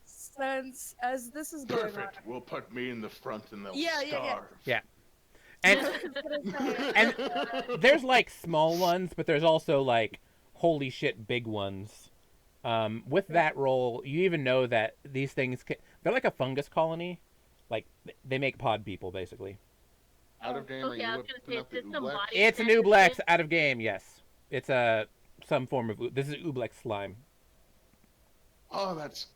Since as this is going Perfect. We'll put me in the front and they'll Yeah, yeah, yeah. starve. Yeah. And and there's like small ones, but there's also like holy shit big ones. With that roll, you even know that these things they're like a fungus colony. Like they make pod people basically. Out of game, are Okay, you I was gonna say, opening up the is this some oobleck? body- It's an ooblex out of game. Yes, it's a some form of this is ooblex slime. Oh, that's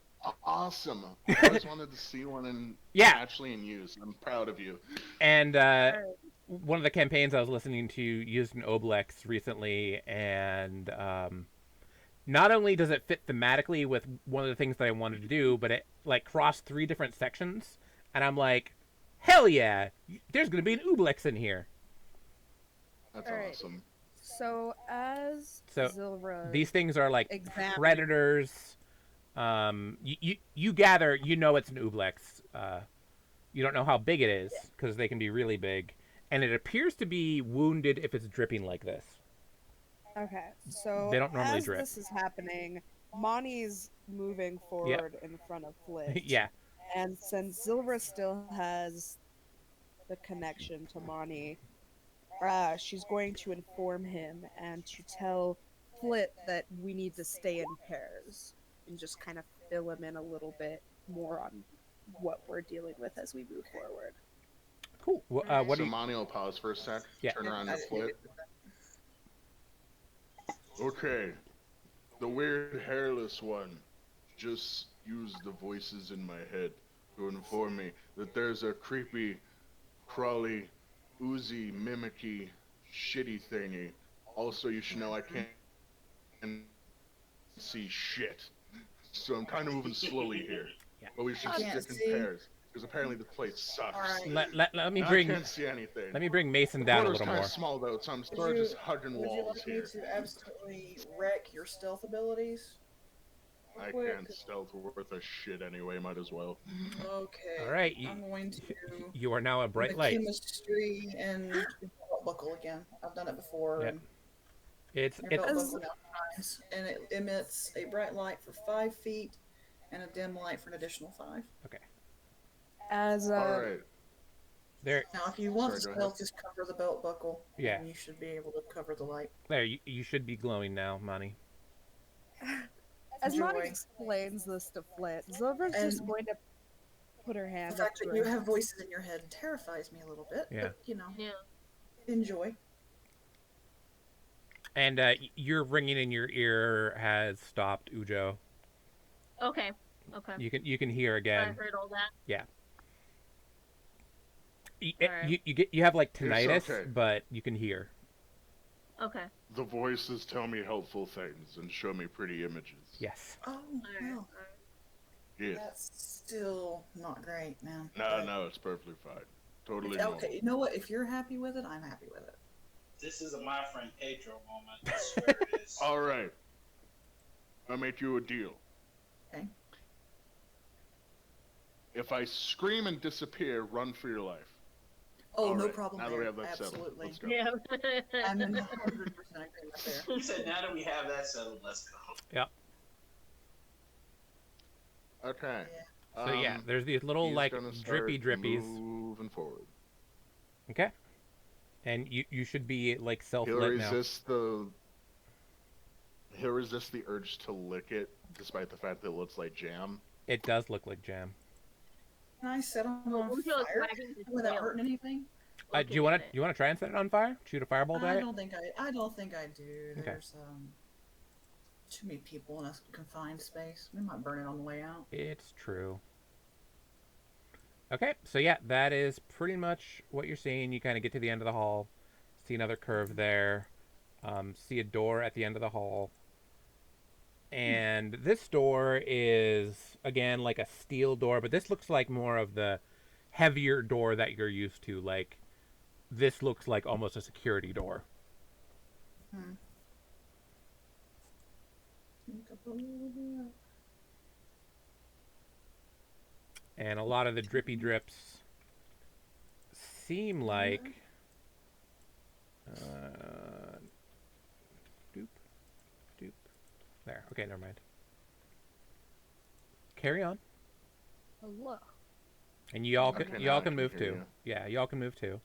awesome. I always wanted to see one in Yeah. actually in use. I'm proud of you. And one of the campaigns I was listening to used an Obelix recently, and not only does it fit thematically with one of the things that I wanted to do, but it like crossed 3 different sections, and I'm like, hell yeah, there's gonna be an Obelix in here. That's Alright. awesome. So as So, Zilra These things are like examines- predators. You gather, you know it's an Obelix. You don't know how big it is because they can be really big, and it appears to be wounded if it's dripping like this. Okay, so They don't normally as drip. this is happening, Monty's moving forward in front of Flit. Yeah. And since Zilra still has the connection to Monty, she's going to inform him and to tell Flit that we need to stay in pairs and just kind of fill him in a little bit more on what we're dealing with as we move forward. Cool. What do So you? Monty will pause for a sec. Yeah. Turn around and flip. Okay. The weird hairless one. Just use the voices in my head. to inform me that there's a creepy, crawly, oozy, mimicky, shitty thingy. Also, you should know I can't see shit. So I'm kind of moving slowly here. Yeah. But we should Can't stick in see. pairs. Because apparently the place sucks. Alright. Let me I bring can't see anything. Mason The down a corridor's little kind more. of small though, so I'm Would sort of you, just hugging would you walls like me here. to absolutely wreck your stealth abilities? I Quick. can't stealth worth a shit anyway, might as well. Okay. All right, I'm going to you are now a bright the light. chemistry and belt buckle again. I've done it before. Yep. And It's your belt buckle now shines, and it emits a bright light for 5 feet and a dim light for an additional 5. okay. As Alright. There, Now, if you want Sorry, to go ahead. stealth, just cover the belt buckle. Yeah. And you should be able to cover the light. there. You should be glowing now, Monty. as Monty Enjoy. explains this to Flint, Zilver's just And- going to put her The hand up fact to that her. you have voices in your head terrifies me a little bit. Yeah. But, you know, Yeah. enjoy. And your ringing in your ear has stopped, Ujo. Okay. Okay. You can hear I again. heard all that. Alright. You have like tinnitus, okay. but you can hear. Okay. The voices tell me helpful things and show me pretty images. Yes. Oh, Alright. well, Yeah. that's still not great, man. No, But no, it's perfectly fine. Totally it's- normal. okay, you know what? If you're happy with it, I'm happy with it. This is a my friend Pedro moment. I swear it is. Alright. I'll make you a deal. Okay. If I scream and disappear, run for your life. Oh, no Alright, problem. Now that we there. have that settled, Absolutely. let's go. Yeah. I'm in 100% agreement there. He said, now that we have that settled, let's go. Okay. So yeah, there's these little he's like gonna drippy start drippies. Moving forward. Okay. And you should be like He'll self-lit now. He'll resist the urge to lick it, despite the fact that it looks like jam. It does look like jam. Can I set them Well, on Ujo's fire wagging his without tail, hurting anything? Do you want looking to try and set it on fire? Shoot a fireball at I it? don't think I do. Okay. There's too many people in a confined space. We might burn it on the way out. It's true. Okay, so yeah, that is pretty much what you're seeing. You kind of get to the end of the hall, see another curve there, see a door at the end of the hall. And this door is, again, like a steel door, but this looks like more of the heavier door that you're used to. Like, this looks like almost a security door. And a lot of the drippy drips seem like... doop. Doop. There. Okay, never mind. Carry on. Hello. And y'all Okay, can now I can can move hear too. you. Yeah, y'all can move too.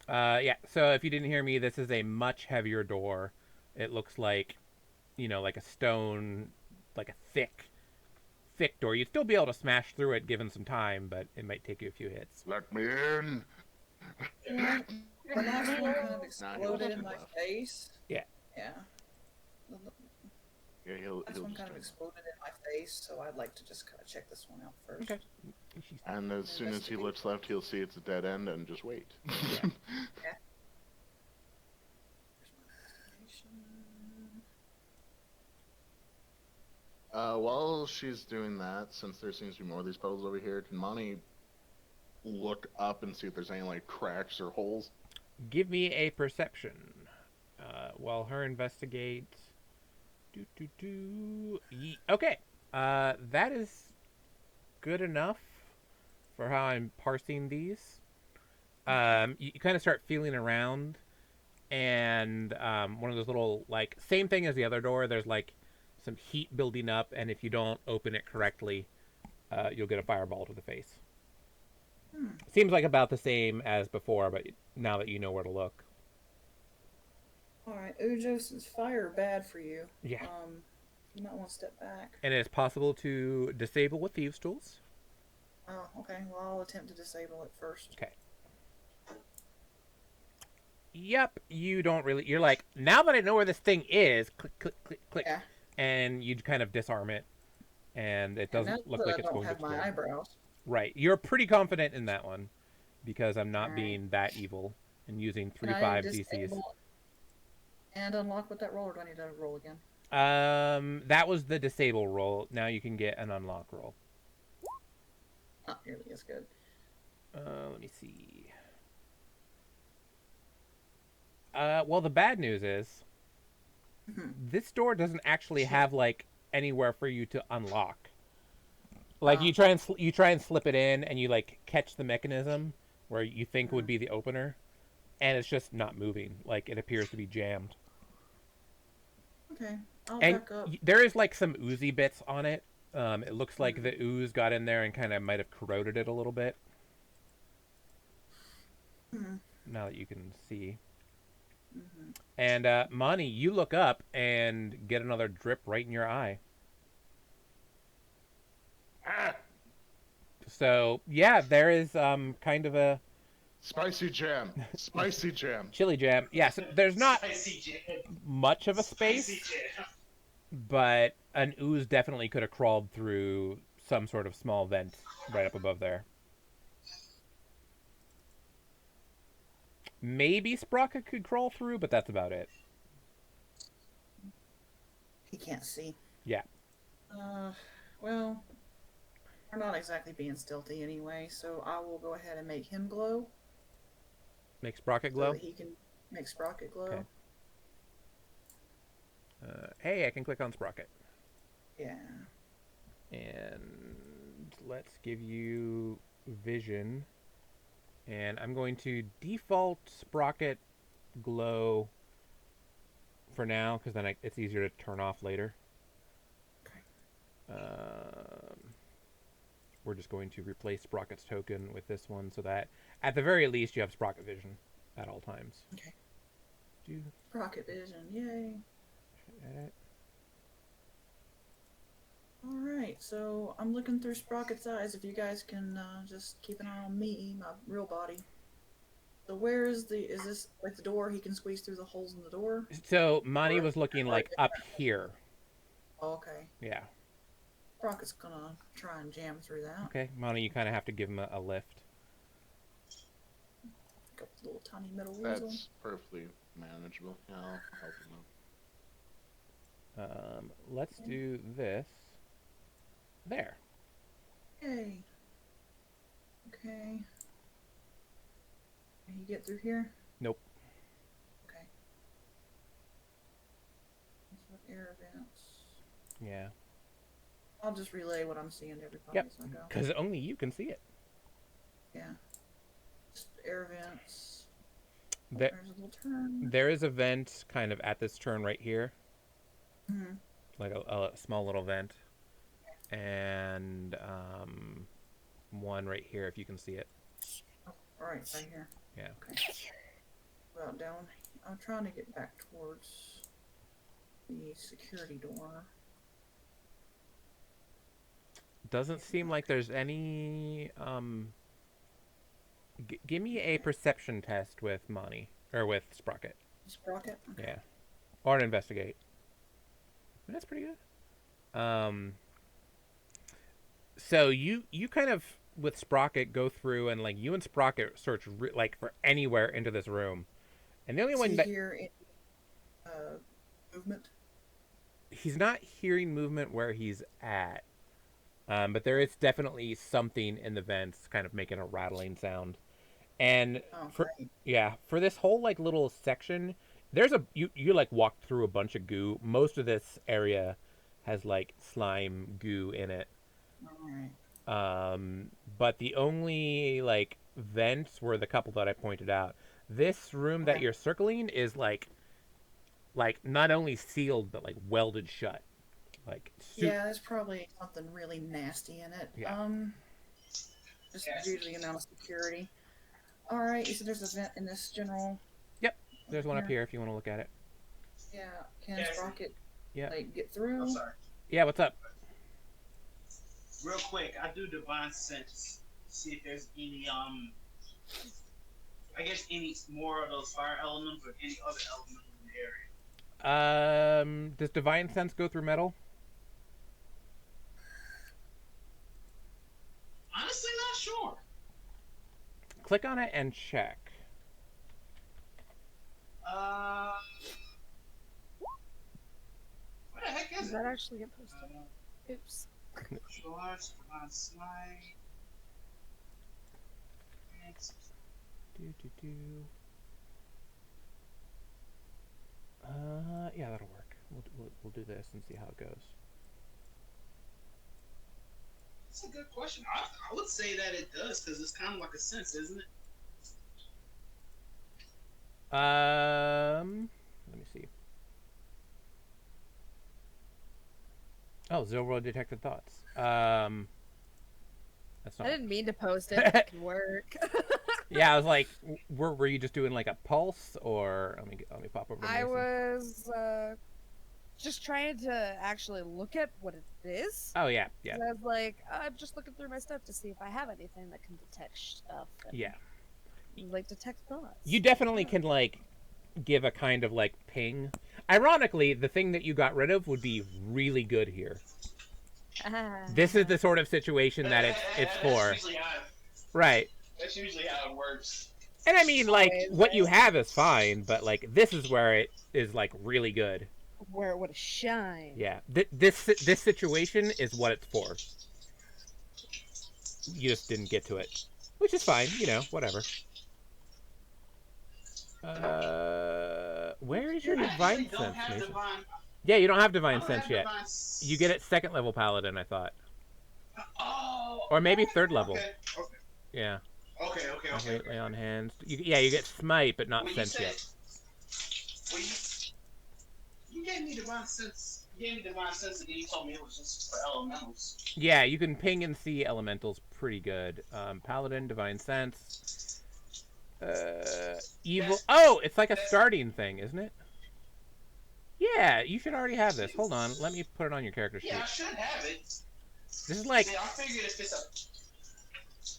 Yeah, so if you didn't hear me, this is a much heavier door. It looks like, like a stone, like a thick door. You'd still be able to smash through it given some time, but it might take you a few hits. Let me in. The last one kind of exploded in my left. face. Yeah. Yeah. Yeah, he'll This one just kind of turn. exploded in my face, so I'd like to just kind of check this one out first. Okay. And as soon as he looks left, he'll see it's a dead end and just wait. While she's doing that, since there seems to be more of these puddles over here, can Monty look up and see if there's any like cracks or holes? Give me a perception. While her investigates. Okay. That is good enough for how I'm parsing these. You kind of start feeling around, and one of those little, like, same thing as the other door. There's like some heat building up, and if you don't open it correctly, you'll get a fireball to the face. Seems like about the same as before, but now that you know where to look. Alright, Ujo, since fire bad for you, Yeah. you might want to step back. And it is possible to disable with thieves' tools. Oh, okay. Well, I'll attempt to disable it first. Okay. Yep, you don't really... You're like, now that I know where this thing is, click, click, click, click. Yeah. And you kind of disarm it. and it And doesn't that's look that like I it's don't going to have my explode. eyebrows. Right. You're pretty confident in that one because I'm not Alright. being that evil and using Can I 3-5 DCs. disable and unlock with that roll, or do I need to roll again? That was the disable roll. Now you can get an unlock roll. Not nearly as good. Let me see. Well, the bad news is this door doesn't actually have like anywhere for you to unlock. Like you try and slip it in, and you like catch the mechanism where you think would be the opener, and it's just not moving. Like it appears to be jammed. Okay, I'll And back up. there is like some oozy bits on it. It looks like the ooze got in there and kind of might have corroded it a little bit. Now that you can see. And Monty, you look up and get another drip right in your eye. Ah! So yeah, there is kind of a Spicy jam. Spicy jam. chili jam. Yeah, so there's not Spicy jam. much of a Spicy space, jam. but an ooze definitely could have crawled through some sort of small vent right up above there. Maybe Sprocket could crawl through, but that's about it. He can't see. Yeah. Well, we're not exactly being stealthy anyway, so I will go ahead and make him glow. Make Sprocket So glow? that he can make Sprocket glow. Okay. Hey, I can click on Sprocket. Yeah. And let's give you vision. And I'm going to default Sprocket glow for now, because then it's easier to turn off later. Okay. We're just going to replace Sprocket's token with this one so that, at the very least, you have Sprocket vision at all times. Okay. Do Sprocket vision, yay. edit. Alright, so I'm looking through Sprocket's eyes. If you guys can just keep an eye on me, my real body. So where is this like the door? He can squeeze through the holes in the door? So Monty was looking like up here. Oh, okay. Yeah. Sprocket's gonna try and jam through that. Okay, Monty, you kind of have to give him a lift. Got the little tiny metal wheels on. That's perfectly manageable. Yeah, I'll help him out. Let's do this. There. Yay. Okay. Can he get through here? Nope. Okay. That's what air vents. Yeah. I'll just relay what I'm seeing to everybody Yep. as I go. Because only you can see it. Yeah. Just air vents. There, There's a little turn. there is a vent kind of at this turn right here. Mm-hmm. Like a small little vent. And one right here if you can see it. Oh, alright, right here. Yeah. Okay. Well, down. I'm trying to get back towards the security door. Doesn't seem like there's any give me a perception test with Monty or with Sprocket. Sprocket? Okay. Yeah. Or an investigate. That's pretty good. So you kind of with Sprocket go through and like you and Sprocket search like for anywhere into this room, and the only one that hear any movement? he's not hearing movement where he's at, but there is definitely something in the vents kind of making a rattling sound, and for this whole like little section, there's you like walked through a bunch of goo. Most of this area has like slime goo in it. Alright. But the only like vents were the couple that I pointed out. This room that you're circling is like not only sealed but like welded shut. Like yeah, there's probably something really nasty in it. Yeah. Just due to the amount of security. Alright, you said there's a vent in this general. Yep. There's one up here if you want to look at it. Yeah. Can Sprocket like get through? I'm sorry. Yeah, what's up? Real quick, I do divine sense. See if there's any I guess any more of those fire elements or any other element in the area. Does divine sense go through metal? click on it and check. Where the heck is Does it? that actually get posted? Oops. Martial arts, divine smite. Yeah, that'll work. We'll do this and see how it goes. That's a good question. I would say that it does because it's kind of like a sense, isn't it? Let me see. Oh, Zilro detected thoughts. That's not. I didn't mean to post it. It can work. Yeah, I was like, were you just doing like a pulse, or let me pop over to I Mason. was just trying to actually look at what it is. Oh yeah, yeah. I was like, I'm just looking through my stuff to see if I have anything that can detect stuff. And, Yeah. like detect thoughts. You definitely can like give a kind of like ping. Ironically, the thing that you got rid of would be really good here. This is the sort of situation that it's for. Right. That's usually how it works. And I mean, like, what you have is fine, but like this is where it is like really good. Where it would shine. Yeah. This situation is what it's for. You just didn't get to it, which is fine. You know, whatever. Where is your divine sense, Mason? Yeah, you don't have divine sense yet. You get it second level paladin, I thought. Oh. Or maybe third level. Okay. Yeah. Okay. Lay on hands. Yeah, you get smite, but not Well, sense yet. Well, you gave me divine sense. You gave me divine sense, and then you told me it was just for elementals. Yeah, you can ping and see elementals pretty good. Paladin, divine sense. Evil. Oh, it's like a starting thing, isn't it? Yeah, you should already have this. Hold on, let me put it on your character sheet. Yeah, I should have it. This is like. See, I figured if it's a.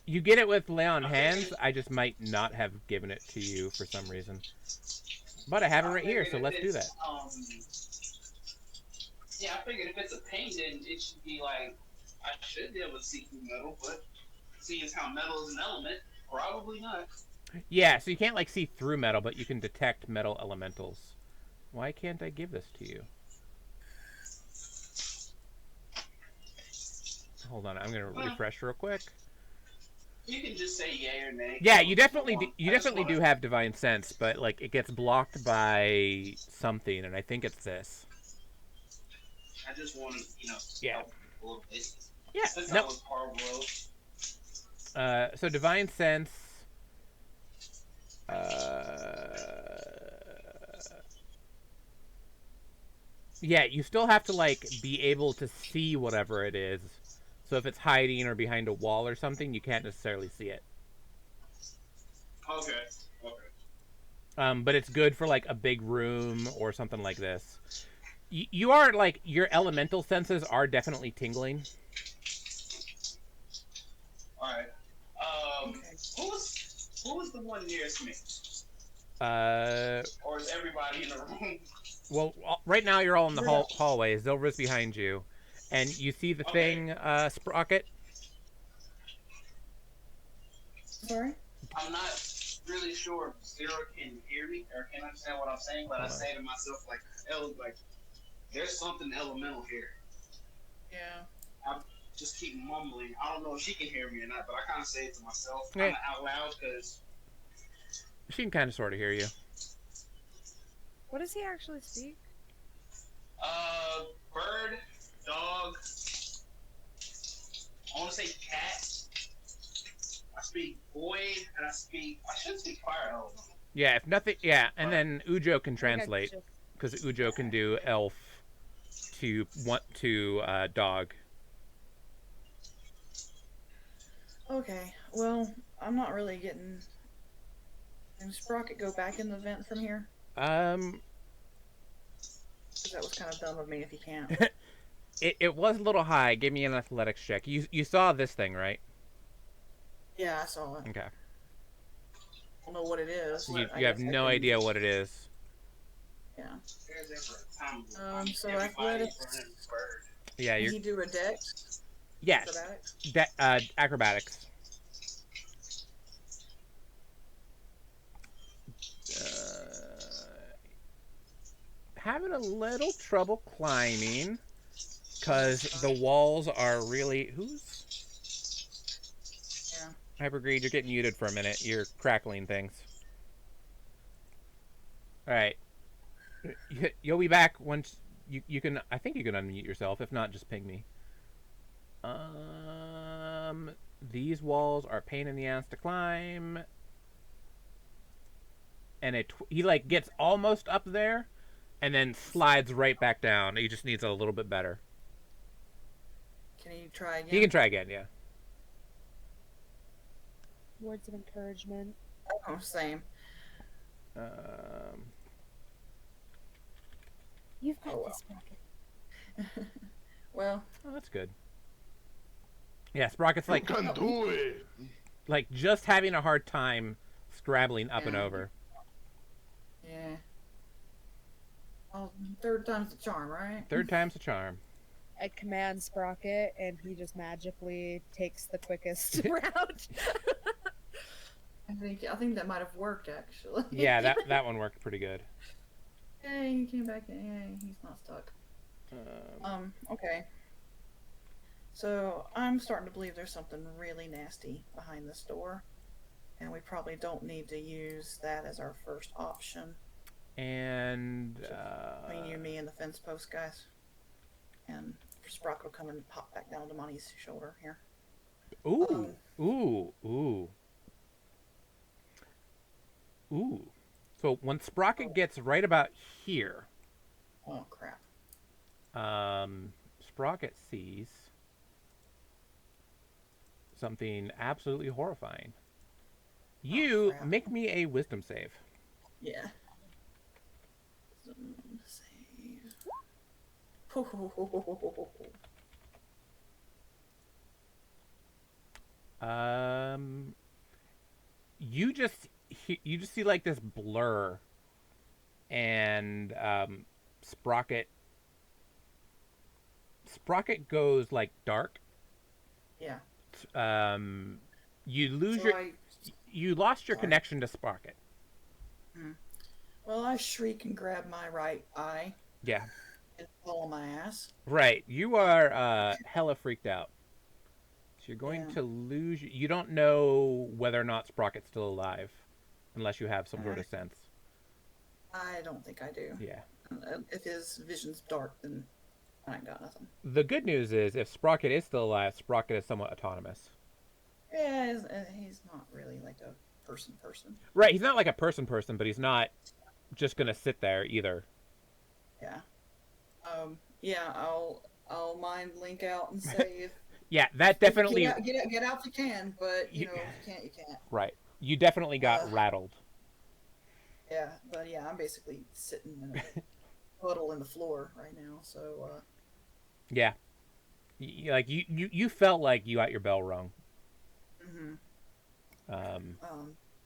You get it with lay on hands. I just might not have given it to you for some reason. But I have it right here, so let's do that. Yeah, I figured if it's a paint, then it should be like I should be able to see through metal, but seeing as how metal is an element, probably not. Yeah, so you can't like see through metal, but you can detect metal elementals. Why can't I give this to you? Hold on, I'm gonna refresh real quick. You can just say yay or nay. Yeah, you definitely do have divine sense, but like it gets blocked by something, and I think it's this. I just want to, Yeah. help a little bit. Yeah. Since No. I was Parvo. So divine sense. Yeah, you still have to like be able to see whatever it is. So if it's hiding or behind a wall or something, you can't necessarily see it. Okay. But it's good for like a big room or something like this. You are like your elemental senses are definitely tingling. All right. Who was the one nearest me? Or is everybody in the room? Well, right now you're all in the hallway. Zilra's behind you, and you see the thing, Sprocket. Sorry? I'm not really sure if Zero can hear me or can understand what I'm saying, but I say to myself like there's something elemental here. Yeah. I just keep mumbling. I don't know if she can hear me or not, but I kind of say it to myself kind of out loud because she can kind of sort of hear you. What does he actually speak? Bird, dog. I want to say cat. I speak void, and I should speak fire element. Yeah, if nothing, yeah, and then Ujo can translate because Ujo can do elf to dog. Okay, well, I'm not really getting. Can Sprocket go back in the vent from here? Because that was kind of dumb of me if he can't. It was a little high. Give me an athletics check. You saw this thing, right? Yeah, I saw it. Okay. I don't know what it is. You have no idea what it is. Yeah. So athletics. Yeah, Can he do a dex? Yes. Acrobatics. having a little trouble climbing because the walls are really. Who's Yeah. Hypergreed? You're getting muted for a minute. You're crackling things. All right. You'll be back once you can. I think you can unmute yourself. If not, just ping me. These walls are a pain in the ass to climb, and he like gets almost up there, and then slides right back down. He just needs a little bit better. Can you try again? He can try again, yeah. Words of encouragement. Oh, same. You've got Oh, well. this, Sprocket. Well, Oh, that's good. Yeah, Sprocket's like You can do it. like just having a hard time scrabbling up and Yeah. over. yeah. Well, third time's the charm, right? Third time's a charm. I command Sprocket, and he just magically takes the quickest route. I think that might have worked actually. Yeah, that one worked pretty good. Yay, he came back in. Yay, he's not stuck. Okay. So I'm starting to believe there's something really nasty behind this door, and we probably don't need to use that as our first option. And Between you, me, and the fence post guys, and Sprocket will come and pop back down to Monty's shoulder here. ooh, ooh. So when Sprocket gets right about here, Oh crap! Sprocket sees something absolutely horrifying. You crap. make me a wisdom save. Yeah. Save. You just see like this blur, and Sprocket goes like dark. Yeah. You lose So your you lost your Sorry. connection to Sprocket. Well, I shriek and grab my right eye Yeah. and fall on my ass. Right. You are hella freaked out. So you're going Yeah. to lose. You don't know whether or not Sprocket's still alive, unless you have some sort of sense. I don't think I do. Yeah. If his vision's dark, then I ain't got nothing. The good news is, if Sprocket is still alive, Sprocket is somewhat autonomous. Yeah, he's not really like a person. Right. He's not like a person, but he's not just gonna sit there either. Yeah. Yeah. I'll mind link out and say if Yeah, that definitely. get out if you can, but you know if you can't, you can't. Right. You definitely got rattled. Yeah, but yeah, I'm basically sitting in a puddle in the floor right now. So Yeah. You felt like you got your bell rung.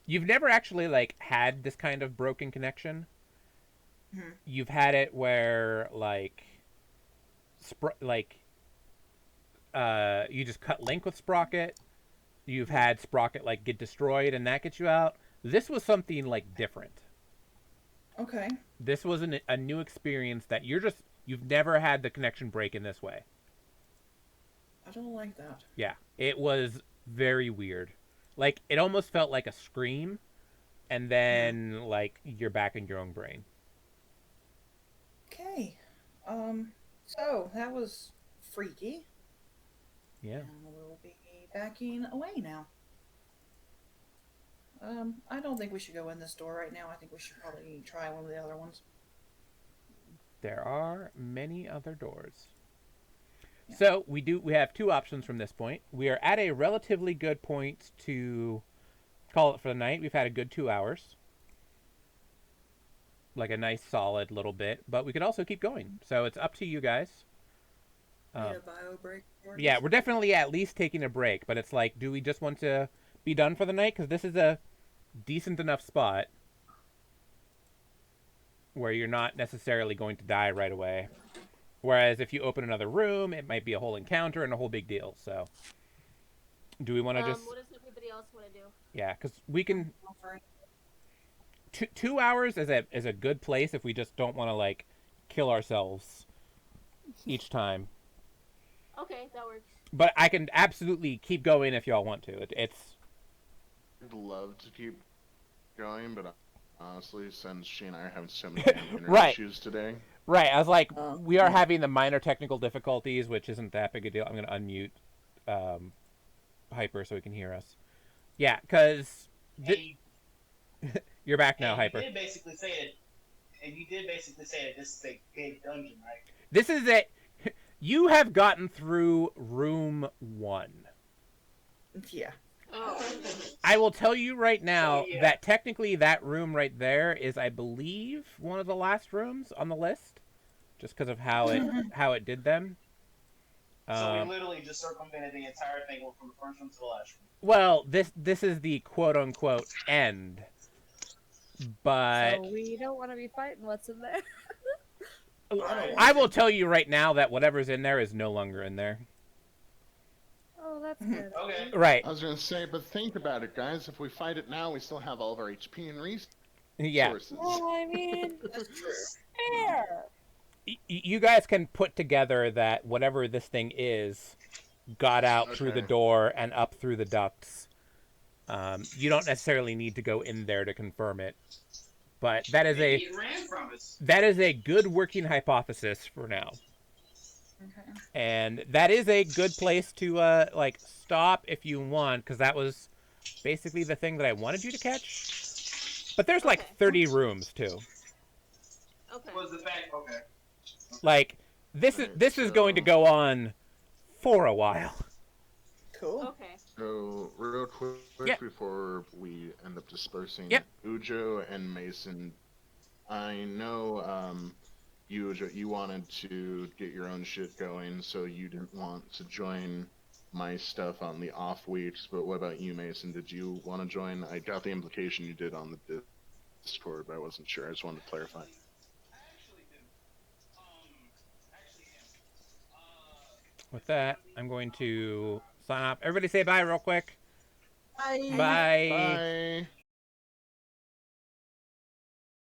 You've never actually like had this kind of broken connection. You've had it where like you just cut link with Sprocket. You've had Sprocket like get destroyed and that gets you out. This was something like different. okay. This was a new experience that you've never had the connection break in this way. I don't like that. Yeah, it was very weird. Like, it almost felt like a scream, and then, like, you're back in your own brain. Okay. So that was freaky. Yeah. And we'll be backing away now. I don't think we should go in this door right now. I think we should probably try one of the other ones. There are many other doors. Yeah. So, we have two options from this point. We are at a relatively good point to call it for the night. We've had a good 2 hours. Like a nice solid little bit. But we could also keep going. So, it's up to you guys. Need a bio break. Yeah, we're definitely at least taking a break. But it's like, do we just want to be done for the night? Because this is a decent enough spot where you're not necessarily going to die right away. Whereas if you open another room, it might be a whole encounter and a whole big deal. So, do we want to just? What does everybody else want to do? Yeah, because we can. 2 hours is a good place if we just don't want to like kill ourselves each time. Okay, that works. But I can absolutely keep going if y'all want to. It's. I'd love to keep going, but honestly, since she and I are having so many internet Right. issues today. Right, I was like, we are having the minor technical difficulties, which isn't that big a deal. I'm going to unmute Hyper so he can hear us. Yeah, because... You're back now, Hyper. You did basically say it. And you did basically say that this is a big dungeon, right? This is it. You have gotten through room 1. Yeah. Oh. I will tell you right now So, yeah. that technically that room right there is, I believe, one of the last rooms on the list, just because of how it did them. So we literally just circumvented the entire thing from the first room to the last room. Well, this is the quote unquote end, but So we don't want to be fighting what's in there. I will tell you right now that whatever's in there is no longer in there. Oh, that's good. Okay. Right. I was gonna say, but think about it, guys. If we fight it now, we still have all of our HP and resources. Yeah. Well, I mean, That's true. fair. You guys can put together that whatever this thing is got out through the Okay. door and up through the ducts. You don't necessarily need to go in there to confirm it, but that is Maybe it ran from us. a good working hypothesis for now. Okay. And that is a good place to like stop if you want, because that was basically the thing that I wanted you to catch. But there's like Okay. 30 rooms too. Okay. Was the fact okay? Like this is going to go on for a while. Cool. Okay. So, real quick Yeah. before we end up dispersing, Yep. Ujo and Mason, I know you wanted to get your own shit going, so you didn't want to join my stuff on the off weeks, but what about you, Mason? Did you want to join? I got the implication you did on the Discord, but I wasn't sure. I just wanted to clarify. With that, I'm going to sign off. Everybody say bye real quick. Bye. Bye. Bye.